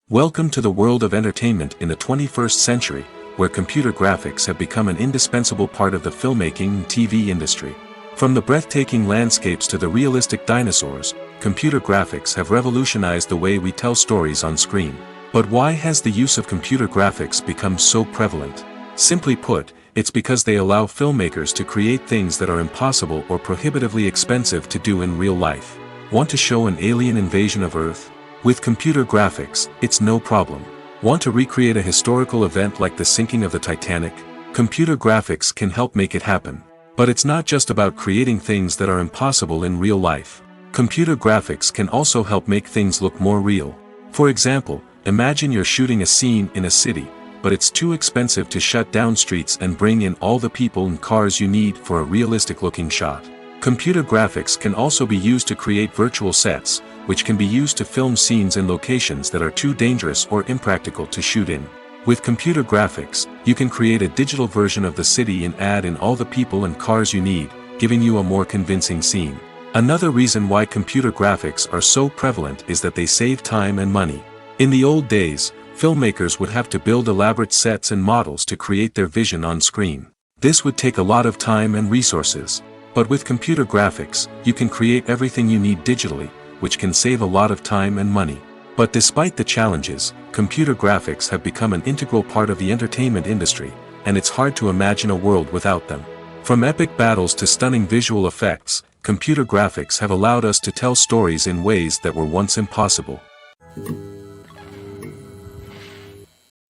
Welcome to the world of entertainment in the 21st century, where computer graphics have become an indispensable part of the filmmaking and TV industry. From the breathtaking landscapes to the realistic dinosaurs, computer graphics have revolutionized the way we tell stories on screen. But why has the use of computer graphics become so prevalent? Simply put, it's because they allow filmmakers to create things that are impossible or prohibitively expensive to do in real life. Want to show an alien invasion of Earth? With computer graphics, it's no problem. Want to recreate a historical event like the sinking of the Titanic? Computer graphics can help make it happen. But it's not just about creating things that are impossible in real life. Computer graphics can also help make things look more real. For example, imagine you're shooting a scene in a city, but it's too expensive to shut down streets and bring in all the people and cars you need for a realistic-looking shot. Computer graphics can also be used to create virtual sets, which can be used to film scenes in locations that are too dangerous or impractical to shoot in. With computer graphics, you can create a digital version of the city and add in all the people and cars you need, giving you a more convincing scene. Another reason why computer graphics are so prevalent is that they save time and money. In the old days, filmmakers would have to build elaborate sets and models to create their vision on screen. This would take a lot of time and resources. But with computer graphics, you can create everything you need digitally, which can save a lot of time and money. But despite the challenges, computer graphics have become an integral part of the entertainment industry, and it's hard to imagine a world without them. From epic battles to stunning visual effects, computer graphics have allowed us to tell stories in ways that were once impossible.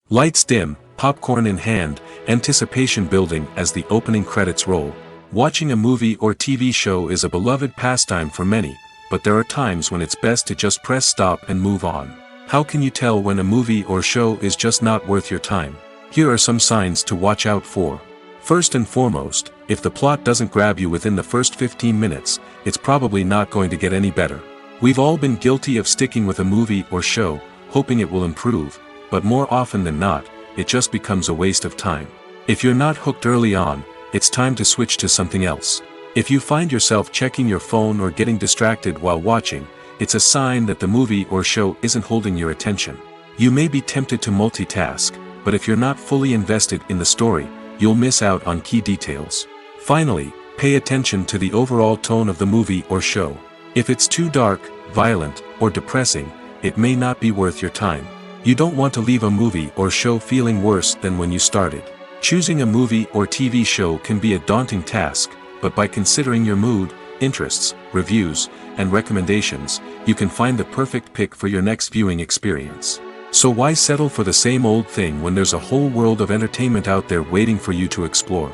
Lights dim, popcorn in hand, anticipation building as the opening credits roll. Watching a movie or TV show is a beloved pastime for many, but there are times when it's best to just press stop and move on. How can you tell when a movie or show is just not worth your time? Here are some signs to watch out for. First and foremost, if the plot doesn't grab you within the first 15 minutes, it's probably not going to get any better. We've all been guilty of sticking with a movie or show, hoping it will improve, but more often than not, it just becomes a waste of time. If you're not hooked early on, it's time to switch to something else. If you find yourself checking your phone or getting distracted while watching, it's a sign that the movie or show isn't holding your attention. You may be tempted to multitask, but if you're not fully invested in the story, you'll miss out on key details. Finally, pay attention to the overall tone of the movie or show. If it's too dark, violent, or depressing, it may not be worth your time. You don't want to leave a movie or show feeling worse than when you started. Choosing a movie or TV show can be a daunting task, but by considering your mood, interests, reviews, and recommendations, you can find the perfect pick for your next viewing experience. So why settle for the same old thing when there's a whole world of entertainment out there waiting for you to explore?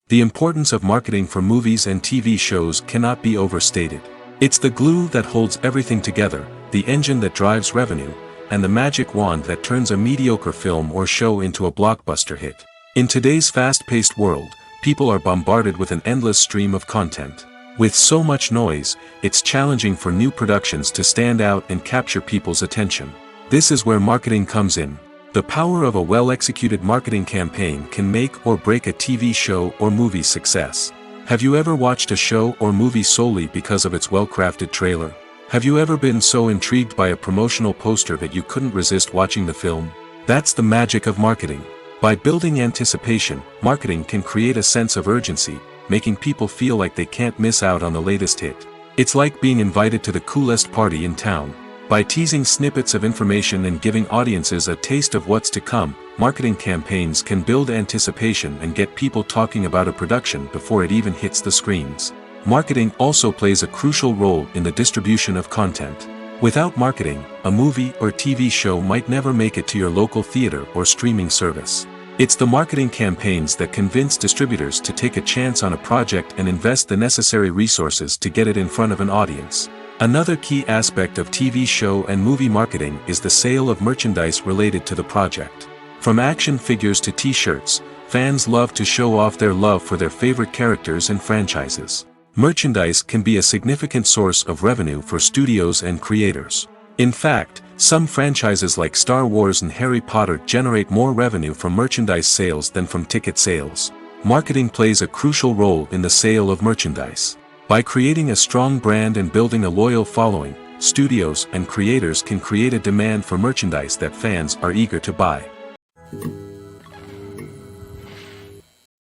The importance of marketing for movies and TV shows cannot be overstated. It's the glue that holds everything together, the engine that drives revenue, and the magic wand that turns a mediocre film or show into a blockbuster hit. In today's fast-paced world, people are bombarded with an endless stream of content. With so much noise, it's challenging for new productions to stand out and capture people's attention. This is where marketing comes in. The power of a well-executed marketing campaign can make or break a TV show or movie's success. Have you ever watched a show or movie solely because of its well-crafted trailer? Have you ever been so intrigued by a promotional poster that you couldn't resist watching the film? That's the magic of marketing. By building anticipation, marketing can create a sense of urgency, making people feel like they can't miss out on the latest hit. It's like being invited to the coolest party in town. By teasing snippets of information and giving audiences a taste of what's to come, marketing campaigns can build anticipation and get people talking about a production before it even hits the screens. Marketing also plays a crucial role in the distribution of content. Without marketing, a movie or TV show might never make it to your local theater or streaming service. It's the marketing campaigns that convince distributors to take a chance on a project and invest the necessary resources to get it in front of an audience. Another key aspect of TV show and movie marketing is the sale of merchandise related to the project. From action figures to t-shirts, fans love to show off their love for their favorite characters and franchises. Merchandise can be a significant source of revenue for studios and creators. In fact, some franchises like Star Wars and Harry Potter generate more revenue from merchandise sales than from ticket sales. Marketing plays a crucial role in the sale of merchandise. By creating a strong brand and building a loyal following, studios and creators can create a demand for merchandise that fans are eager to buy.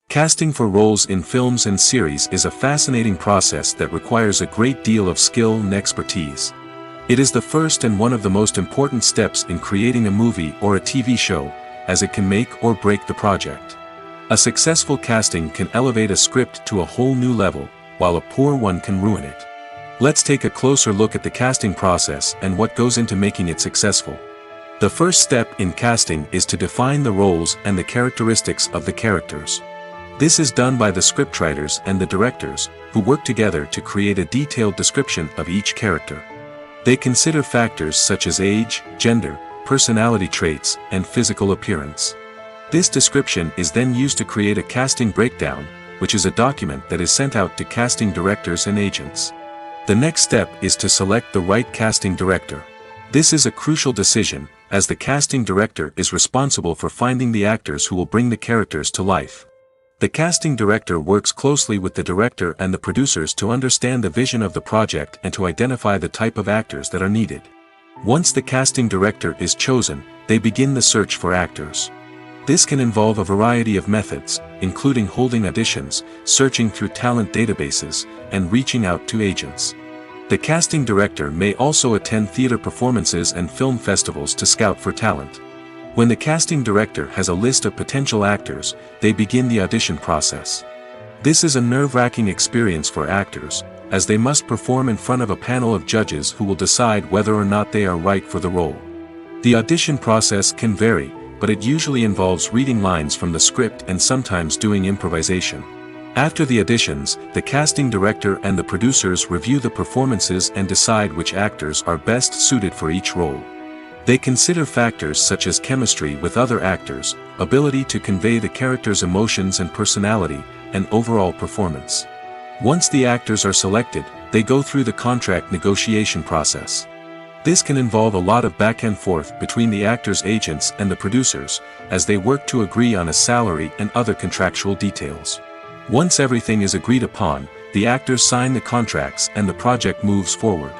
Casting for roles in films and series is a fascinating process that requires a great deal of skill and expertise. It is the first and one of the most important steps in creating a movie or a TV show, as it can make or break the project. A successful casting can elevate a script to a whole new level, while a poor one can ruin it. Let's take a closer look at the casting process and what goes into making it successful. The first step in casting is to define the roles and the characteristics of the characters. This is done by the scriptwriters and the directors, who work together to create a detailed description of each character. They consider factors such as age, gender, personality traits, and physical appearance. This description is then used to create a casting breakdown, which is a document that is sent out to casting directors and agents. The next step is to select the right casting director. This is a crucial decision, as the casting director is responsible for finding the actors who will bring the characters to life. The casting director works closely with the director and the producers to understand the vision of the project and to identify the type of actors that are needed. Once the casting director is chosen, they begin the search for actors. This can involve a variety of methods, including holding auditions, searching through talent databases, and reaching out to agents. The casting director may also attend theater performances and film festivals to scout for talent. When the casting director has a list of potential actors, they begin the audition process. This is a nerve-wracking experience for actors, as they must perform in front of a panel of judges who will decide whether or not they are right for the role. The audition process can vary, but it usually involves reading lines from the script and sometimes doing improvisation. After the auditions, the casting director and the producers review the performances and decide which actors are best suited for each role. They consider factors such as chemistry with other actors, ability to convey the character's emotions and personality, and overall performance. Once the actors are selected, they go through the contract negotiation process. This can involve a lot of back and forth between the actors' agents and the producers, as they work to agree on a salary and other contractual details. Once everything is agreed upon, the actors sign the contracts and the project moves forward.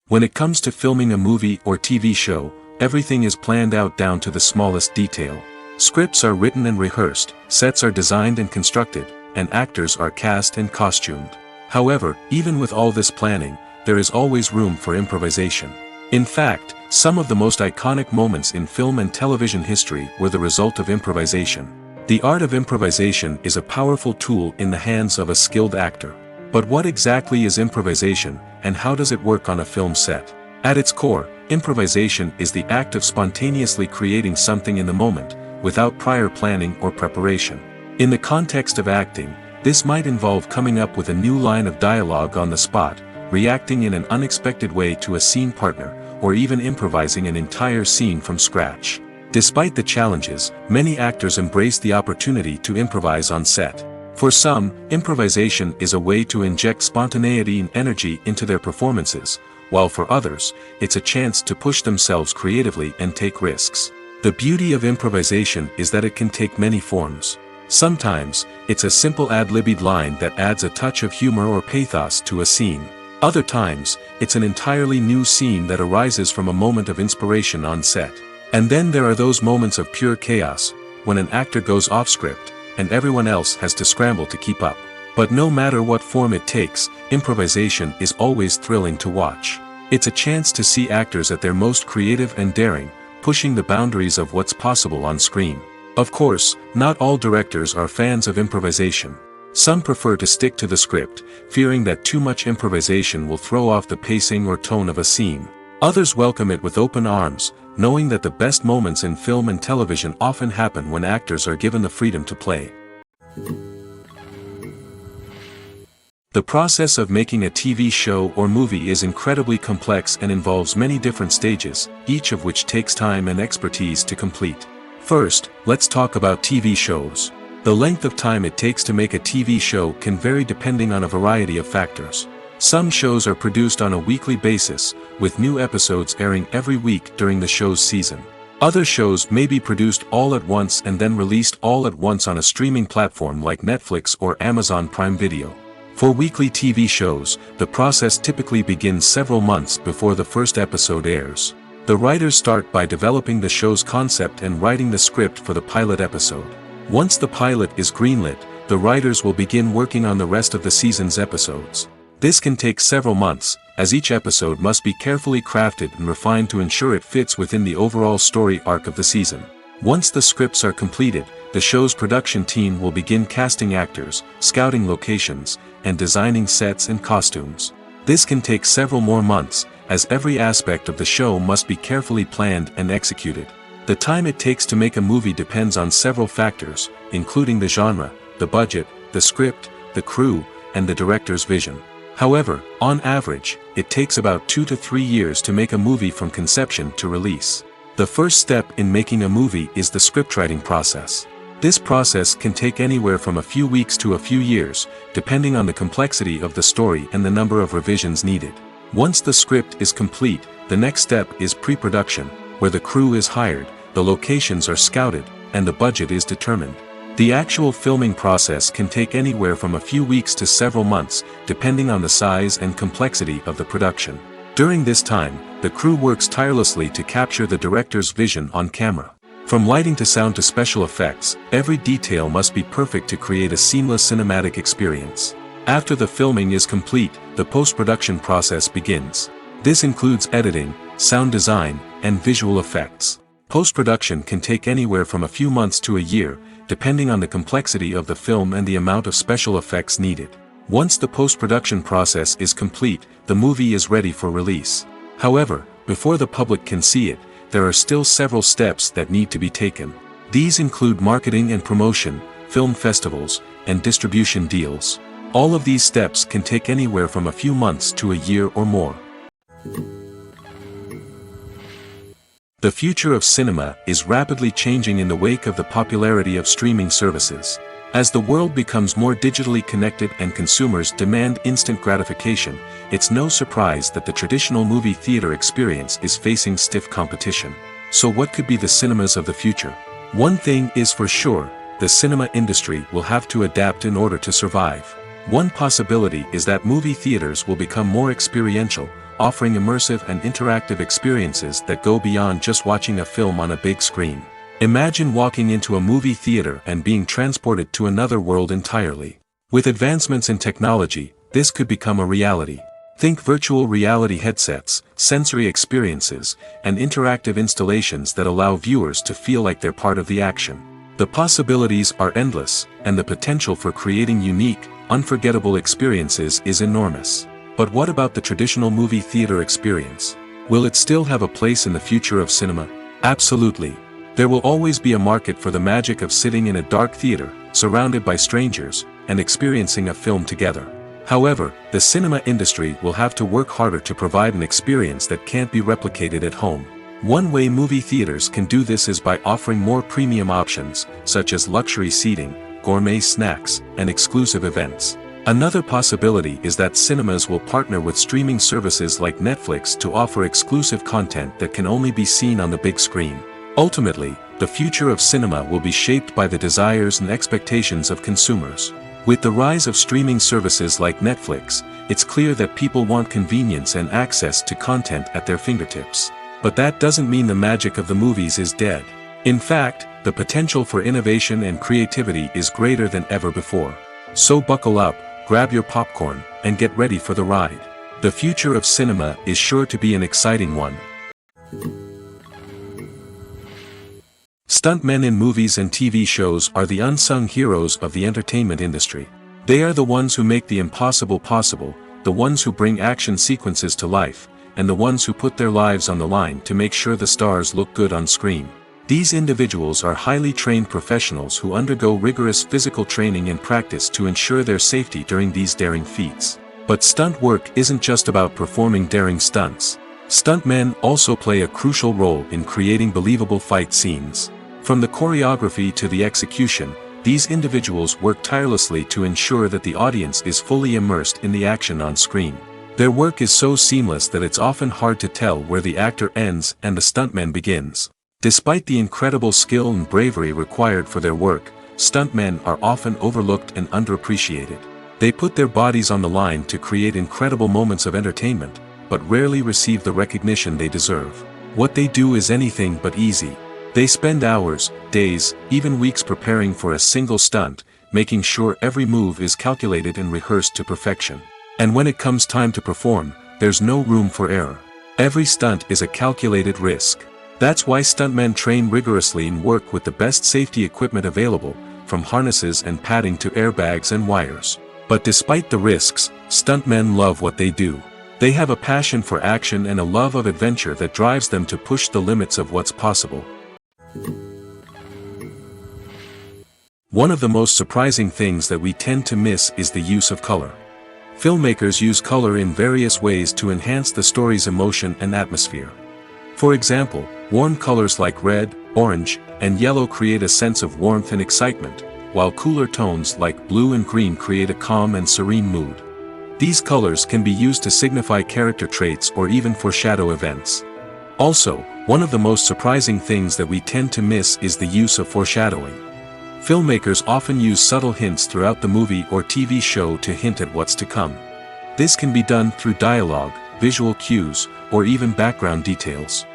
When it comes to filming a movie or TV show, everything is planned out down to the smallest detail. Scripts are written and rehearsed, sets are designed and constructed, and actors are cast and costumed. However, even with all this planning, there is always room for improvisation. In fact, some of the most iconic moments in film and television history were the result of improvisation. The art of improvisation is a powerful tool in the hands of a skilled actor. But what exactly is improvisation, and how does it work on a film set? At its core, improvisation is the act of spontaneously creating something in the moment, without prior planning or preparation. In the context of acting, this might involve coming up with a new line of dialogue on the spot, reacting in an unexpected way to a scene partner, or even improvising an entire scene from scratch. Despite the challenges, many actors embrace the opportunity to improvise on set. For some, improvisation is a way to inject spontaneity and energy into their performances, while for others, it's a chance to push themselves creatively and take risks. The beauty of improvisation is that it can take many forms. Sometimes, it's a simple ad-libbed line that adds a touch of humor or pathos to a scene. Other times, it's an entirely new scene that arises from a moment of inspiration on set. And then there are those moments of pure chaos, when an actor goes off script, and everyone else has to scramble to keep up. But no matter what form it takes, improvisation is always thrilling to watch. It's a chance to see actors at their most creative and daring, pushing the boundaries of what's possible on screen. Of course, not all directors are fans of improvisation. Some prefer to stick to the script, fearing that too much improvisation will throw off the pacing or tone of a scene. Others welcome it with open arms, knowing that the best moments in film and television often happen when actors are given the freedom to play. The process of making a TV show or movie is incredibly complex and involves many different stages, each of which takes time and expertise to complete. First, let's talk about TV shows. The length of time it takes to make a TV show can vary depending on a variety of factors. Some shows are produced on a weekly basis, with new episodes airing every week during the show's season. Other shows may be produced all at once and then released all at once on a streaming platform like Netflix or Amazon Prime Video. For weekly TV shows, the process typically begins several months before the first episode airs. The writers start by developing the show's concept and writing the script for the pilot episode. Once the pilot is greenlit, the writers will begin working on the rest of the season's episodes. This can take several months, as each episode must be carefully crafted and refined to ensure it fits within the overall story arc of the season. Once the scripts are completed, the show's production team will begin casting actors, scouting locations, and designing sets and costumes. This can take several more months, as every aspect of the show must be carefully planned and executed. The time it takes to make a movie depends on several factors, including the genre, the budget, the script, the crew, and the director's vision. However, on average, it takes about 2 to 3 years to make a movie from conception to release. The first step in making a movie is the scriptwriting process. This process can take anywhere from a few weeks to a few years, depending on the complexity of the story and the number of revisions needed. Once the script is complete, the next step is pre-production, where the crew is hired, the locations are scouted, and the budget is determined. The actual filming process can take anywhere from a few weeks to several months, depending on the size and complexity of the production. During this time, the crew works tirelessly to capture the director's vision on camera. From lighting to sound to special effects, every detail must be perfect to create a seamless cinematic experience. After the filming is complete, the post-production process begins. This includes editing, sound design, and visual effects. Post-production can take anywhere from a few months to a year, depending on the complexity of the film and the amount of special effects needed. Once the post-production process is complete, the movie is ready for release. However, before the public can see it, there are still several steps that need to be taken. These include marketing and promotion, film festivals, and distribution deals. All of these steps can take anywhere from a few months to a year or more. The future of cinema is rapidly changing in the wake of the popularity of streaming services. As the world becomes more digitally connected and consumers demand instant gratification, it's no surprise that the traditional movie theater experience is facing stiff competition. So what could be the cinemas of the future? One thing is for sure, the cinema industry will have to adapt in order to survive. One possibility is that movie theaters will become more experiential, offering immersive and interactive experiences that go beyond just watching a film on a big screen. Imagine walking into a movie theater and being transported to another world entirely. With advancements in technology, this could become a reality. Think virtual reality headsets, sensory experiences, and interactive installations that allow viewers to feel like they're part of the action. The possibilities are endless, and the potential for creating unique, unforgettable experiences is enormous. But what about the traditional movie theater experience? Will it still have a place in the future of cinema? Absolutely. There will always be a market for the magic of sitting in a dark theater, surrounded by strangers, and experiencing a film together. However, the cinema industry will have to work harder to provide an experience that can't be replicated at home. One way movie theaters can do this is by offering more premium options, such as luxury seating, gourmet snacks, and exclusive events. Another possibility is that cinemas will partner with streaming services like Netflix to offer exclusive content that can only be seen on the big screen. Ultimately, the future of cinema will be shaped by the desires and expectations of consumers. With the rise of streaming services like Netflix, it's clear that people want convenience and access to content at their fingertips. But that doesn't mean the magic of the movies is dead. In fact, the potential for innovation and creativity is greater than ever before. So buckle up, grab your popcorn, and get ready for the ride. The future of cinema is sure to be an exciting one. Stuntmen in movies and TV shows are the unsung heroes of the entertainment industry. They are the ones who make the impossible possible, the ones who bring action sequences to life, and the ones who put their lives on the line to make sure the stars look good on screen. These individuals are highly trained professionals who undergo rigorous physical training and practice to ensure their safety during these daring feats. But stunt work isn't just about performing daring stunts. Stuntmen also play a crucial role in creating believable fight scenes. From the choreography to the execution, These individuals work tirelessly to ensure that the audience is fully immersed in the action on screen. Their work is so seamless that it's often hard to tell where the actor ends and the stuntman begins. Despite the incredible skill and bravery required for their work, stuntmen are often overlooked and underappreciated. They put their bodies on the line to create incredible moments of entertainment, but rarely receive the recognition they deserve. What they do is anything but easy. They spend hours, days, even weeks preparing for a single stunt, making sure every move is calculated and rehearsed to perfection. And when it comes time to perform, there's no room for error. Every stunt is a calculated risk. That's why stuntmen train rigorously and work with the best safety equipment available, from harnesses and padding to airbags and wires. But despite the risks, stuntmen love what they do. They have a passion for action and a love of adventure that drives them to push the limits of what's possible. One of the most surprising things that we tend to miss is the use of color. Filmmakers use color in various ways to enhance the story's emotion and atmosphere. For example, warm colors like red, orange, and yellow create a sense of warmth and excitement, while cooler tones like blue and green create a calm and serene mood. These colors can be used to signify character traits or even foreshadow events. Also, one of the most surprising things that we tend to miss is the use of foreshadowing. Filmmakers often use subtle hints throughout the movie or TV show to hint at what's to come. This can be done through dialogue, visual cues, or even background details.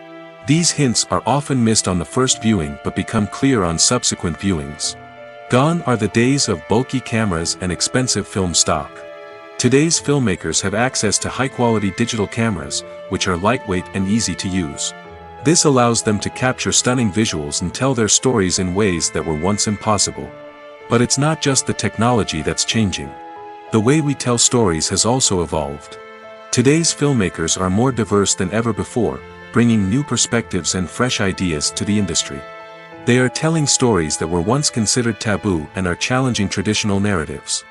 These hints are often missed on the first viewing but become clear on subsequent viewings. Gone are the days of bulky cameras and expensive film stock. Today's filmmakers have access to high-quality digital cameras, which are lightweight and easy to use. This allows them to capture stunning visuals and tell their stories in ways that were once impossible. But it's not just the technology that's changing. The way we tell stories has also evolved. Today's filmmakers are more diverse than ever before, bringing new perspectives and fresh ideas to the industry. They are telling stories that were once considered taboo and are challenging traditional narratives.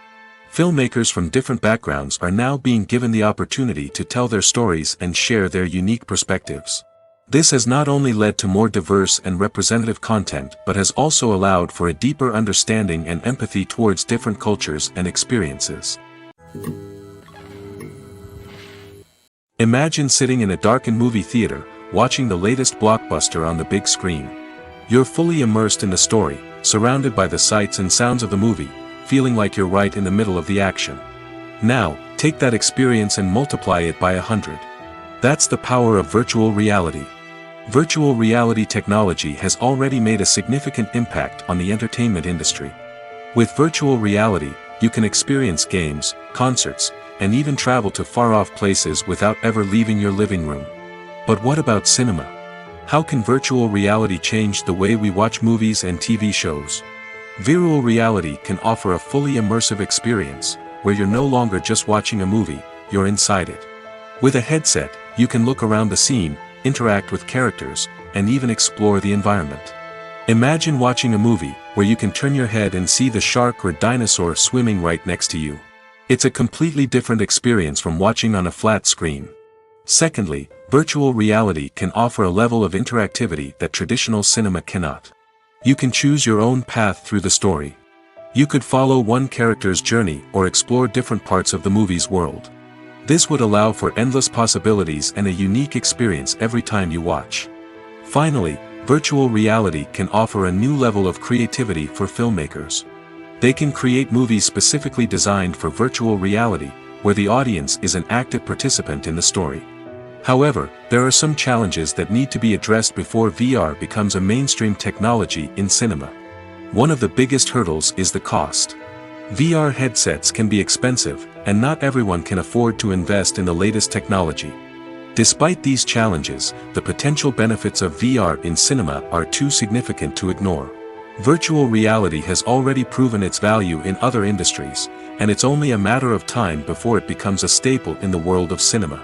Filmmakers from different backgrounds are now being given the opportunity to tell their stories and share their unique perspectives. This has not only led to more diverse and representative content but has also allowed for a deeper understanding and empathy towards different cultures and experiences. Imagine sitting in a darkened movie theater, watching the latest blockbuster on the big screen. You're fully immersed in the story, surrounded by the sights and sounds of the movie, feeling like you're right in the middle of the action. Now, take that experience and multiply it by 100. That's the power of virtual reality. Virtual reality technology has already made a significant impact on the entertainment industry. With virtual reality, you can experience games, concerts, and even travel to far-off places without ever leaving your living room. But what about cinema? How can virtual reality change the way we watch movies and TV shows? Virtual reality can offer a fully immersive experience, where you're no longer just watching a movie, you're inside it. With a headset, you can look around the scene, interact with characters, and even explore the environment. Imagine watching a movie, where you can turn your head and see the shark or dinosaur swimming right next to you. It's a completely different experience from watching on a flat screen. Secondly, virtual reality can offer a level of interactivity that traditional cinema cannot. You can choose your own path through the story. You could follow one character's journey or explore different parts of the movie's world. This would allow for endless possibilities and a unique experience every time you watch. Finally, virtual reality can offer a new level of creativity for filmmakers. They can create movies specifically designed for virtual reality, where the audience is an active participant in the story. However, there are some challenges that need to be addressed before VR becomes a mainstream technology in cinema. One of the biggest hurdles is the cost. VR headsets can be expensive, and not everyone can afford to invest in the latest technology. Despite these challenges, the potential benefits of VR in cinema are too significant to ignore. Virtual reality has already proven its value in other industries, and it's only a matter of time before it becomes a staple in the world of cinema.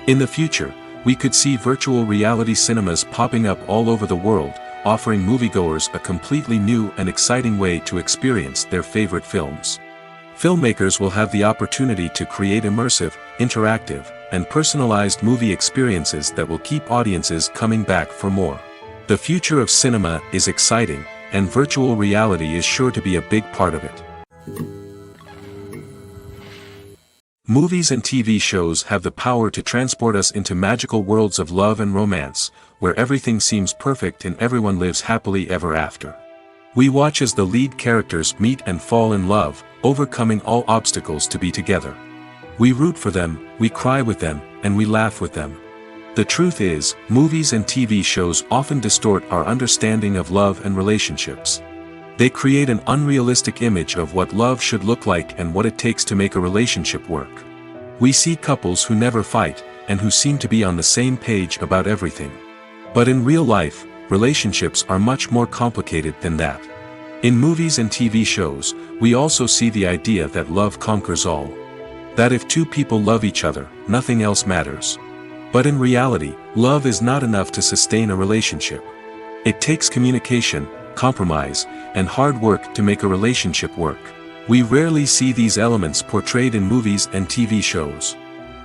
In the future, we could see virtual reality cinemas popping up all over the world, offering moviegoers a completely new and exciting way to experience their favorite films. Filmmakers will have the opportunity to create immersive, interactive, and personalized movie experiences that will keep audiences coming back for more. The future of cinema is exciting, and virtual reality is sure to be a big part of it. Movies and TV shows have the power to transport us into magical worlds of love and romance, where everything seems perfect and everyone lives happily ever after. We watch as the lead characters meet and fall in love, overcoming all obstacles to be together. We root for them, we cry with them, and we laugh with them. The truth is, movies and TV shows often distort our understanding of love and relationships. They create an unrealistic image of what love should look like and what it takes to make a relationship work. We see couples who never fight, and who seem to be on the same page about everything. But in real life, relationships are much more complicated than that. In movies and TV shows, we also see the idea that love conquers all. That if two people love each other, nothing else matters. But in reality, love is not enough to sustain a relationship. It takes communication, compromise, and hard work to make a relationship work. We rarely see these elements portrayed in movies and TV shows.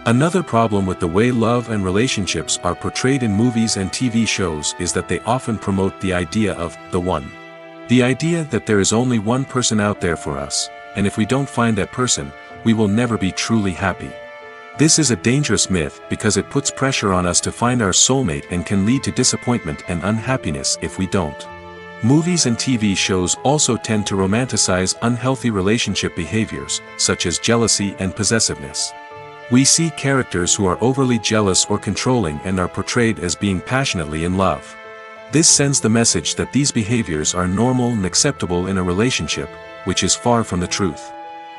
Another problem with the way love and relationships are portrayed in movies and TV shows is that they often promote the idea of the one. The idea that there is only one person out there for us, and if we don't find that person, we will never be truly happy. This is a dangerous myth because it puts pressure on us to find our soulmate and can lead to disappointment and unhappiness if we don't. Movies and TV shows also tend to romanticize unhealthy relationship behaviors, such as jealousy and possessiveness. We see characters who are overly jealous or controlling and are portrayed as being passionately in love. This sends the message that these behaviors are normal and acceptable in a relationship, which is far from the truth.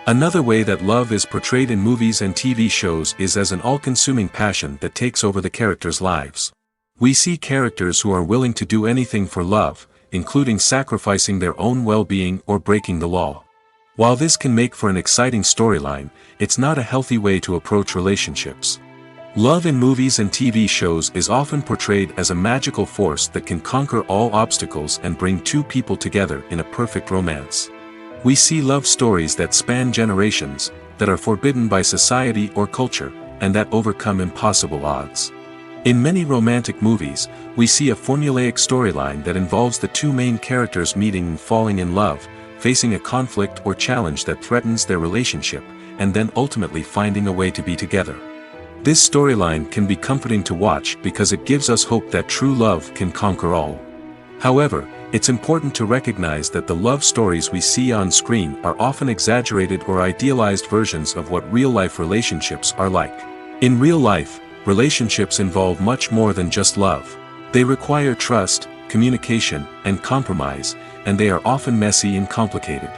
Another way that love is portrayed in movies and TV shows is as an all-consuming passion that takes over the characters' lives. We see characters who are willing to do anything for love, including sacrificing their own well-being or breaking the law. While this can make for an exciting storyline, it's not a healthy way to approach relationships. Love in movies and TV shows is often portrayed as a magical force that can conquer all obstacles and bring two people together in a perfect romance. We see love stories that span generations, that are forbidden by society or culture, and that overcome impossible odds. In many romantic movies, we see a formulaic storyline that involves the two main characters meeting and falling in love, facing a conflict or challenge that threatens their relationship, and then ultimately finding a way to be together. This storyline can be comforting to watch because it gives us hope that true love can conquer all. However, it's important to recognize that the love stories we see on screen are often exaggerated or idealized versions of what real-life relationships are like. In real life, relationships involve much more than just love. They require trust, communication, and compromise, and they are often messy and complicated.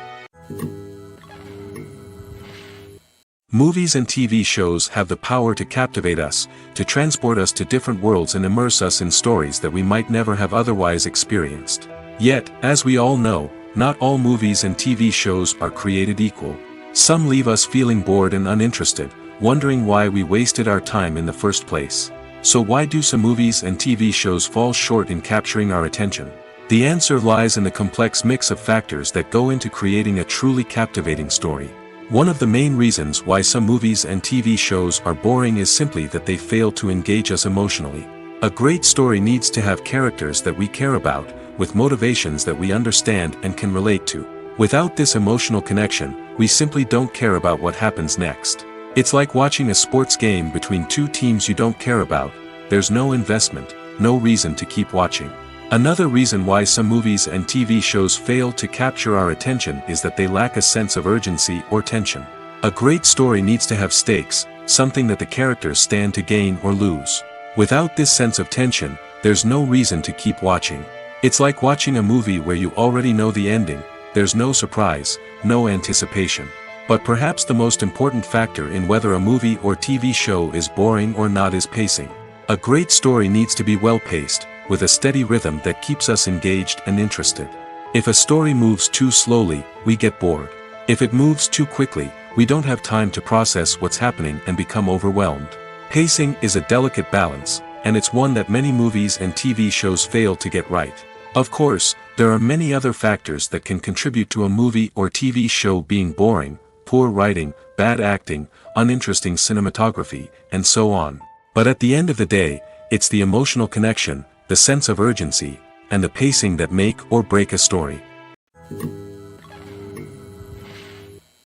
Movies and TV shows have the power to captivate us, to transport us to different worlds and immerse us in stories that we might never have otherwise experienced. Yet, as we all know, not all movies and TV shows are created equal. Some leave us feeling bored and uninterested, wondering why we wasted our time in the first place. So why do some movies and TV shows fall short in capturing our attention? The answer lies in the complex mix of factors that go into creating a truly captivating story. One of the main reasons why some movies and TV shows are boring is simply that they fail to engage us emotionally. A great story needs to have characters that we care about, with motivations that we understand and can relate to. Without this emotional connection, we simply don't care about what happens next. It's like watching a sports game between two teams you don't care about. There's no investment, no reason to keep watching. Another reason why some movies and TV shows fail to capture our attention is that they lack a sense of urgency or tension. A great story needs to have stakes, something that the characters stand to gain or lose. Without this sense of tension, there's no reason to keep watching. It's like watching a movie where you already know the ending. There's no surprise, no anticipation. But perhaps the most important factor in whether a movie or TV show is boring or not is pacing. A great story needs to be well-paced, with a steady rhythm that keeps us engaged and interested. If a story moves too slowly, we get bored. If it moves too quickly, we don't have time to process what's happening and become overwhelmed. Pacing is a delicate balance, and it's one that many movies and TV shows fail to get right. Of course, there are many other factors that can contribute to a movie or TV show being boring: poor writing, bad acting, uninteresting cinematography, and so on. But at the end of the day, it's the emotional connection, the sense of urgency, and the pacing that make or break a story.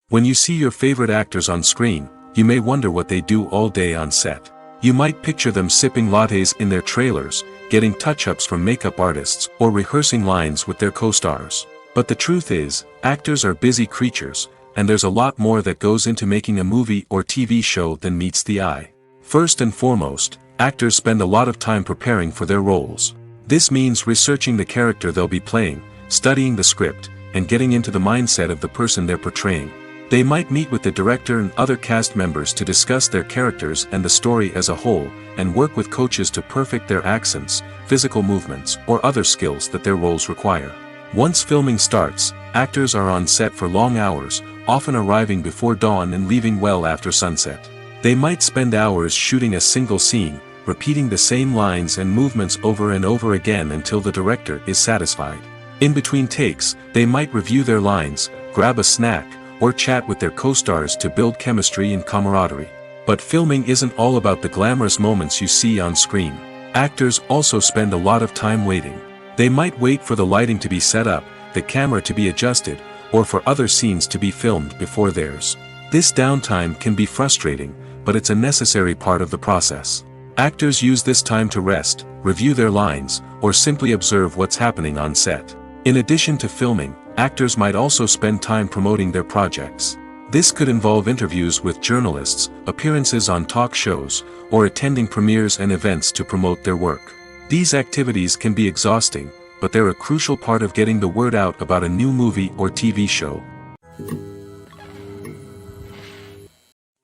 When you see your favorite actors on screen, you may wonder what they do all day on set. You might picture them sipping lattes in their trailers, getting touch-ups from makeup artists, or rehearsing lines with their co-stars. But the truth is, actors are busy creatures, and there's a lot more that goes into making a movie or TV show than meets the eye. First and foremost, actors spend a lot of time preparing for their roles. This means researching the character they'll be playing, studying the script, and getting into the mindset of the person they're portraying. They might meet with the director and other cast members to discuss their characters and the story as a whole, and work with coaches to perfect their accents, physical movements, or other skills that their roles require. Once filming starts, actors are on set for long hours, often arriving before dawn and leaving well after sunset. They might spend hours shooting a single scene, repeating the same lines and movements over and over again until the director is satisfied. In between takes, they might review their lines, grab a snack, or chat with their co-stars to build chemistry and camaraderie. But filming isn't all about the glamorous moments you see on screen. Actors also spend a lot of time waiting. They might wait for the lighting to be set up, the camera to be adjusted, or for other scenes to be filmed before theirs. This downtime can be frustrating, but it's a necessary part of the process. Actors use this time to rest, review their lines, or simply observe what's happening on set. In addition to filming, actors might also spend time promoting their projects. This could involve interviews with journalists, appearances on talk shows, or attending premieres and events to promote their work. These activities can be exhausting, but they're a crucial part of getting the word out about a new movie or TV show.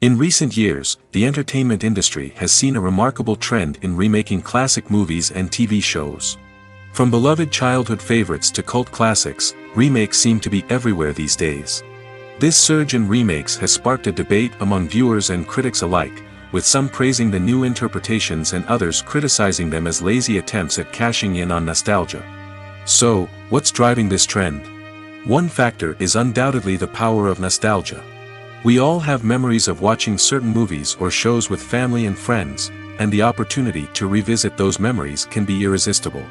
In recent years, the entertainment industry has seen a remarkable trend in remaking classic movies and TV shows. From beloved childhood favorites to cult classics, remakes seem to be everywhere these days. This surge in remakes has sparked a debate among viewers and critics alike, with some praising the new interpretations and others criticizing them as lazy attempts at cashing in on nostalgia. So, what's driving this trend? One factor is undoubtedly the power of nostalgia. We all have memories of watching certain movies or shows with family and friends, and the opportunity to revisit those memories can be irresistible.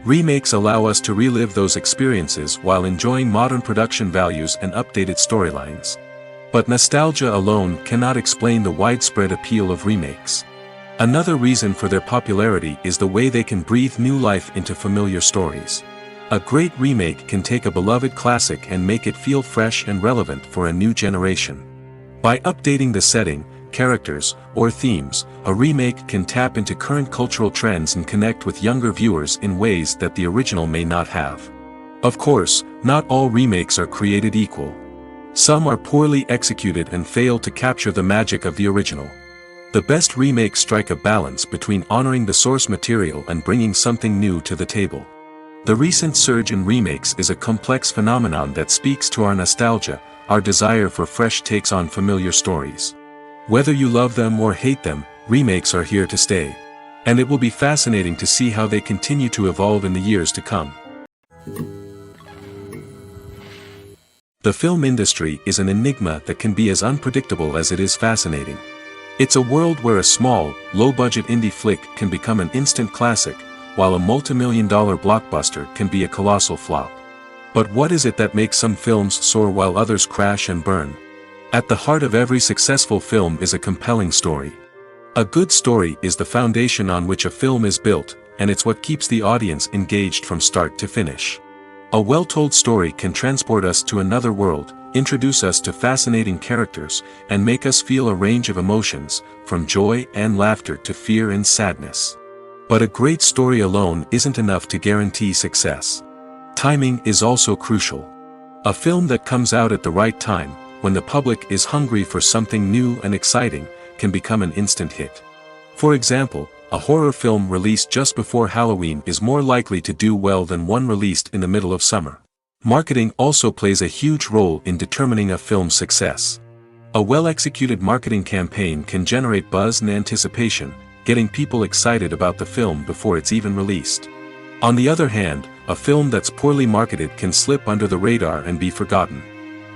Remakes allow us to relive those experiences while enjoying modern production values and updated storylines. But nostalgia alone cannot explain the widespread appeal of remakes. Another reason for their popularity is the way they can breathe new life into familiar stories. A great remake can take a beloved classic and make it feel fresh and relevant for a new generation. By updating the setting, characters, or themes, a remake can tap into current cultural trends and connect with younger viewers in ways that the original may not have. Of course, not all remakes are created equal. Some are poorly executed and fail to capture the magic of the original. The best remakes strike a balance between honoring the source material and bringing something new to the table. The recent surge in remakes is a complex phenomenon that speaks to our nostalgia, our desire for fresh takes on familiar stories. Whether you love them or hate them, remakes are here to stay. And it will be fascinating to see how they continue to evolve in the years to come. The film industry is an enigma that can be as unpredictable as it is fascinating. It's a world where a small, low-budget indie flick can become an instant classic, while a multi-million-dollar blockbuster can be a colossal flop. But what is it that makes some films soar while others crash and burn? At the heart of every successful film is a compelling story. A good story is the foundation on which a film is built, and it's what keeps the audience engaged from start to finish. A well-told story can transport us to another world, introduce us to fascinating characters, and make us feel a range of emotions, from joy and laughter to fear and sadness. But a great story alone isn't enough to guarantee success. Timing is also crucial. A film that comes out at the right time, when the public is hungry for something new and exciting, can become an instant hit. For example, a horror film released just before Halloween is more likely to do well than one released in the middle of summer. Marketing also plays a huge role in determining a film's success. A well-executed marketing campaign can generate buzz and anticipation, getting people excited about the film before it's even released. On the other hand, a film that's poorly marketed can slip under the radar and be forgotten.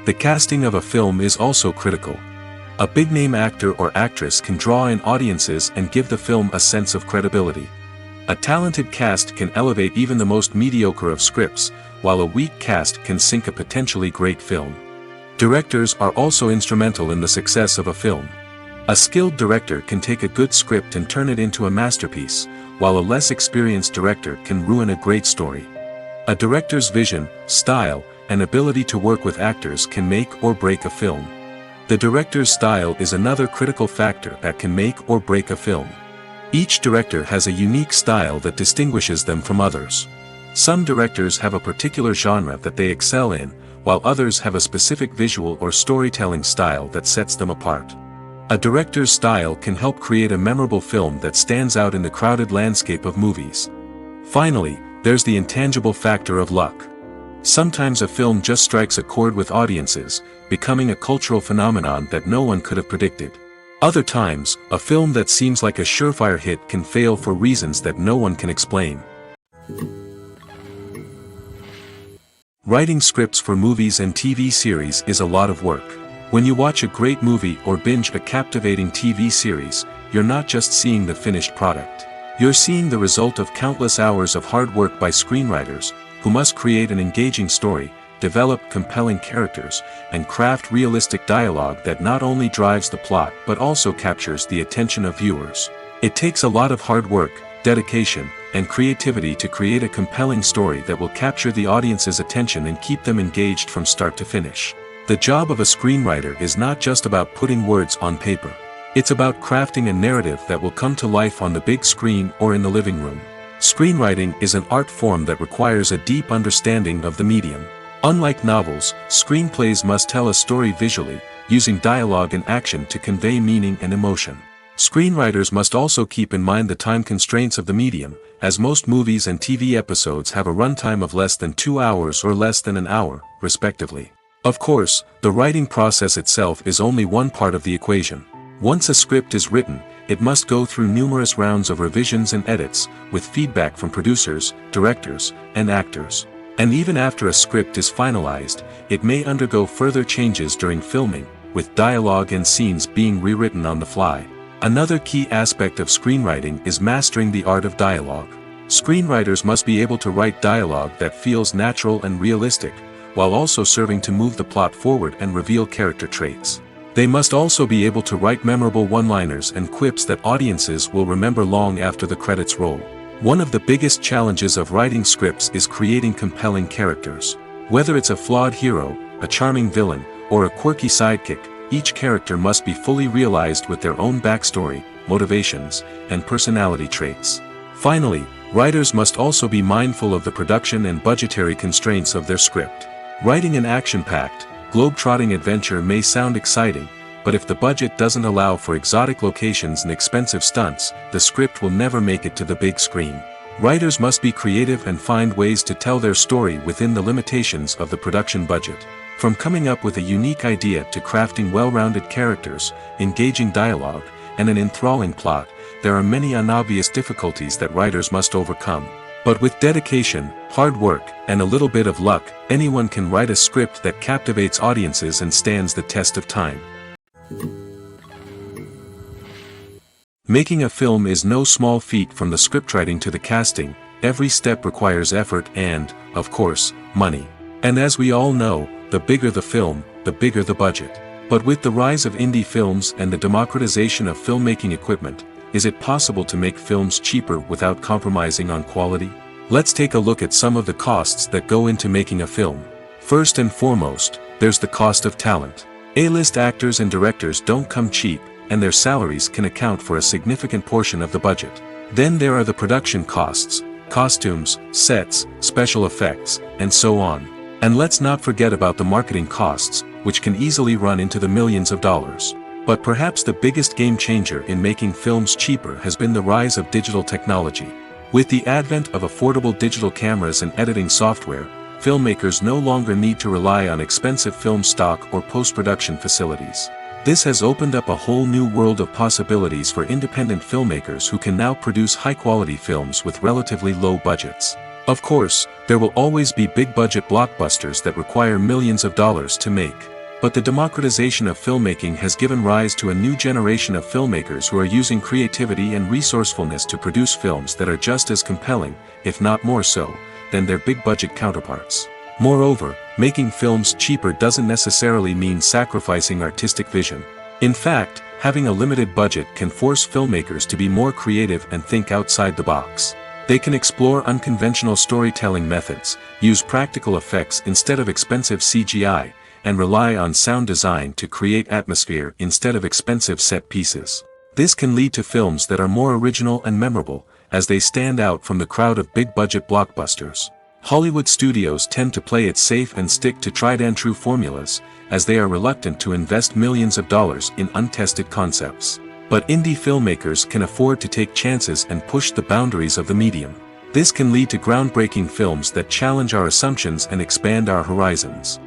The casting of a film is also critical. A big-name actor or actress can draw in audiences and give the film a sense of credibility. A talented cast can elevate even the most mediocre of scripts, while a weak cast can sink a potentially great film. Directors are also instrumental in the success of a film. A skilled director can take a good script and turn it into a masterpiece, while a less experienced director can ruin a great story. A director's vision, style, and ability to work with actors can make or break a film. The director's style is another critical factor that can make or break a film. Each director has a unique style that distinguishes them from others. Some directors have a particular genre that they excel in, while others have a specific visual or storytelling style that sets them apart. A director's style can help create a memorable film that stands out in the crowded landscape of movies. Finally, there's the intangible factor of luck. Sometimes a film just strikes a chord with audiences, becoming a cultural phenomenon that no one could have predicted. Other times, a film that seems like a surefire hit can fail for reasons that no one can explain. Writing scripts for movies and TV series is a lot of work. When you watch a great movie or binge a captivating TV series, you're not just seeing the finished product. You're seeing the result of countless hours of hard work by screenwriters, who must create an engaging story, develop compelling characters, and craft realistic dialogue that not only drives the plot but also captures the attention of viewers. It takes a lot of hard work, dedication, and creativity to create a compelling story that will capture the audience's attention and keep them engaged from start to finish. The job of a screenwriter is not just about putting words on paper. It's about crafting a narrative that will come to life on the big screen or in the living room. Screenwriting is an art form that requires a deep understanding of the medium. Unlike novels, screenplays must tell a story visually, using dialogue and action to convey meaning and emotion. Screenwriters must also keep in mind the time constraints of the medium, as most movies and TV episodes have a runtime of less than 2 hours or less than an hour, respectively. Of course, the writing process itself is only one part of the equation. Once a script is written, it must go through numerous rounds of revisions and edits, with feedback from producers, directors, and actors. And even after a script is finalized, it may undergo further changes during filming, with dialogue and scenes being rewritten on the fly. Another key aspect of screenwriting is mastering the art of dialogue. Screenwriters must be able to write dialogue that feels natural and realistic, while also serving to move the plot forward and reveal character traits. They must also be able to write memorable one-liners and quips that audiences will remember long after the credits roll. One of the biggest challenges of writing scripts is creating compelling characters. Whether it's a flawed hero, a charming villain, or a quirky sidekick, each character must be fully realized with their own backstory, motivations, and personality traits. Finally, writers must also be mindful of the production and budgetary constraints of their script. Writing an action-packed, globe-trotting adventure may sound exciting, but if the budget doesn't allow for exotic locations and expensive stunts, the script will never make it to the big screen. Writers must be creative and find ways to tell their story within the limitations of the production budget. From coming up with a unique idea to crafting well-rounded characters, engaging dialogue, and an enthralling plot, there are many unobvious difficulties that writers must overcome. But with dedication, hard work, and a little bit of luck, anyone can write a script that captivates audiences and stands the test of time. Making a film is no small feat. From the scriptwriting to the casting, every step requires effort and, of course, money. And as we all know, the bigger the film, the bigger the budget. But with the rise of indie films and the democratization of filmmaking equipment, is it possible to make films cheaper without compromising on quality? Let's take a look at some of the costs that go into making a film. First and foremost, there's the cost of talent. A-list actors and directors don't come cheap, and their salaries can account for a significant portion of the budget. Then there are the production costs, costumes, sets, special effects, and so on. And let's not forget about the marketing costs, which can easily run into the millions of dollars. But perhaps the biggest game changer in making films cheaper has been the rise of digital technology. With the advent of affordable digital cameras and editing software, filmmakers no longer need to rely on expensive film stock or post-production facilities. This has opened up a whole new world of possibilities for independent filmmakers who can now produce high-quality films with relatively low budgets. Of course, there will always be big-budget blockbusters that require millions of dollars to make. But the democratization of filmmaking has given rise to a new generation of filmmakers who are using creativity and resourcefulness to produce films that are just as compelling, if not more so, than their big-budget counterparts. Moreover, making films cheaper doesn't necessarily mean sacrificing artistic vision. In fact, having a limited budget can force filmmakers to be more creative and think outside the box. They can explore unconventional storytelling methods, use practical effects instead of expensive CGI, and rely on sound design to create atmosphere instead of expensive set pieces. This can lead to films that are more original and memorable, as they stand out from the crowd of big-budget blockbusters. Hollywood studios tend to play it safe and stick to tried-and-true formulas, as they are reluctant to invest millions of dollars in untested concepts. But indie filmmakers can afford to take chances and push the boundaries of the medium. This can lead to groundbreaking films that challenge our assumptions and expand our horizons.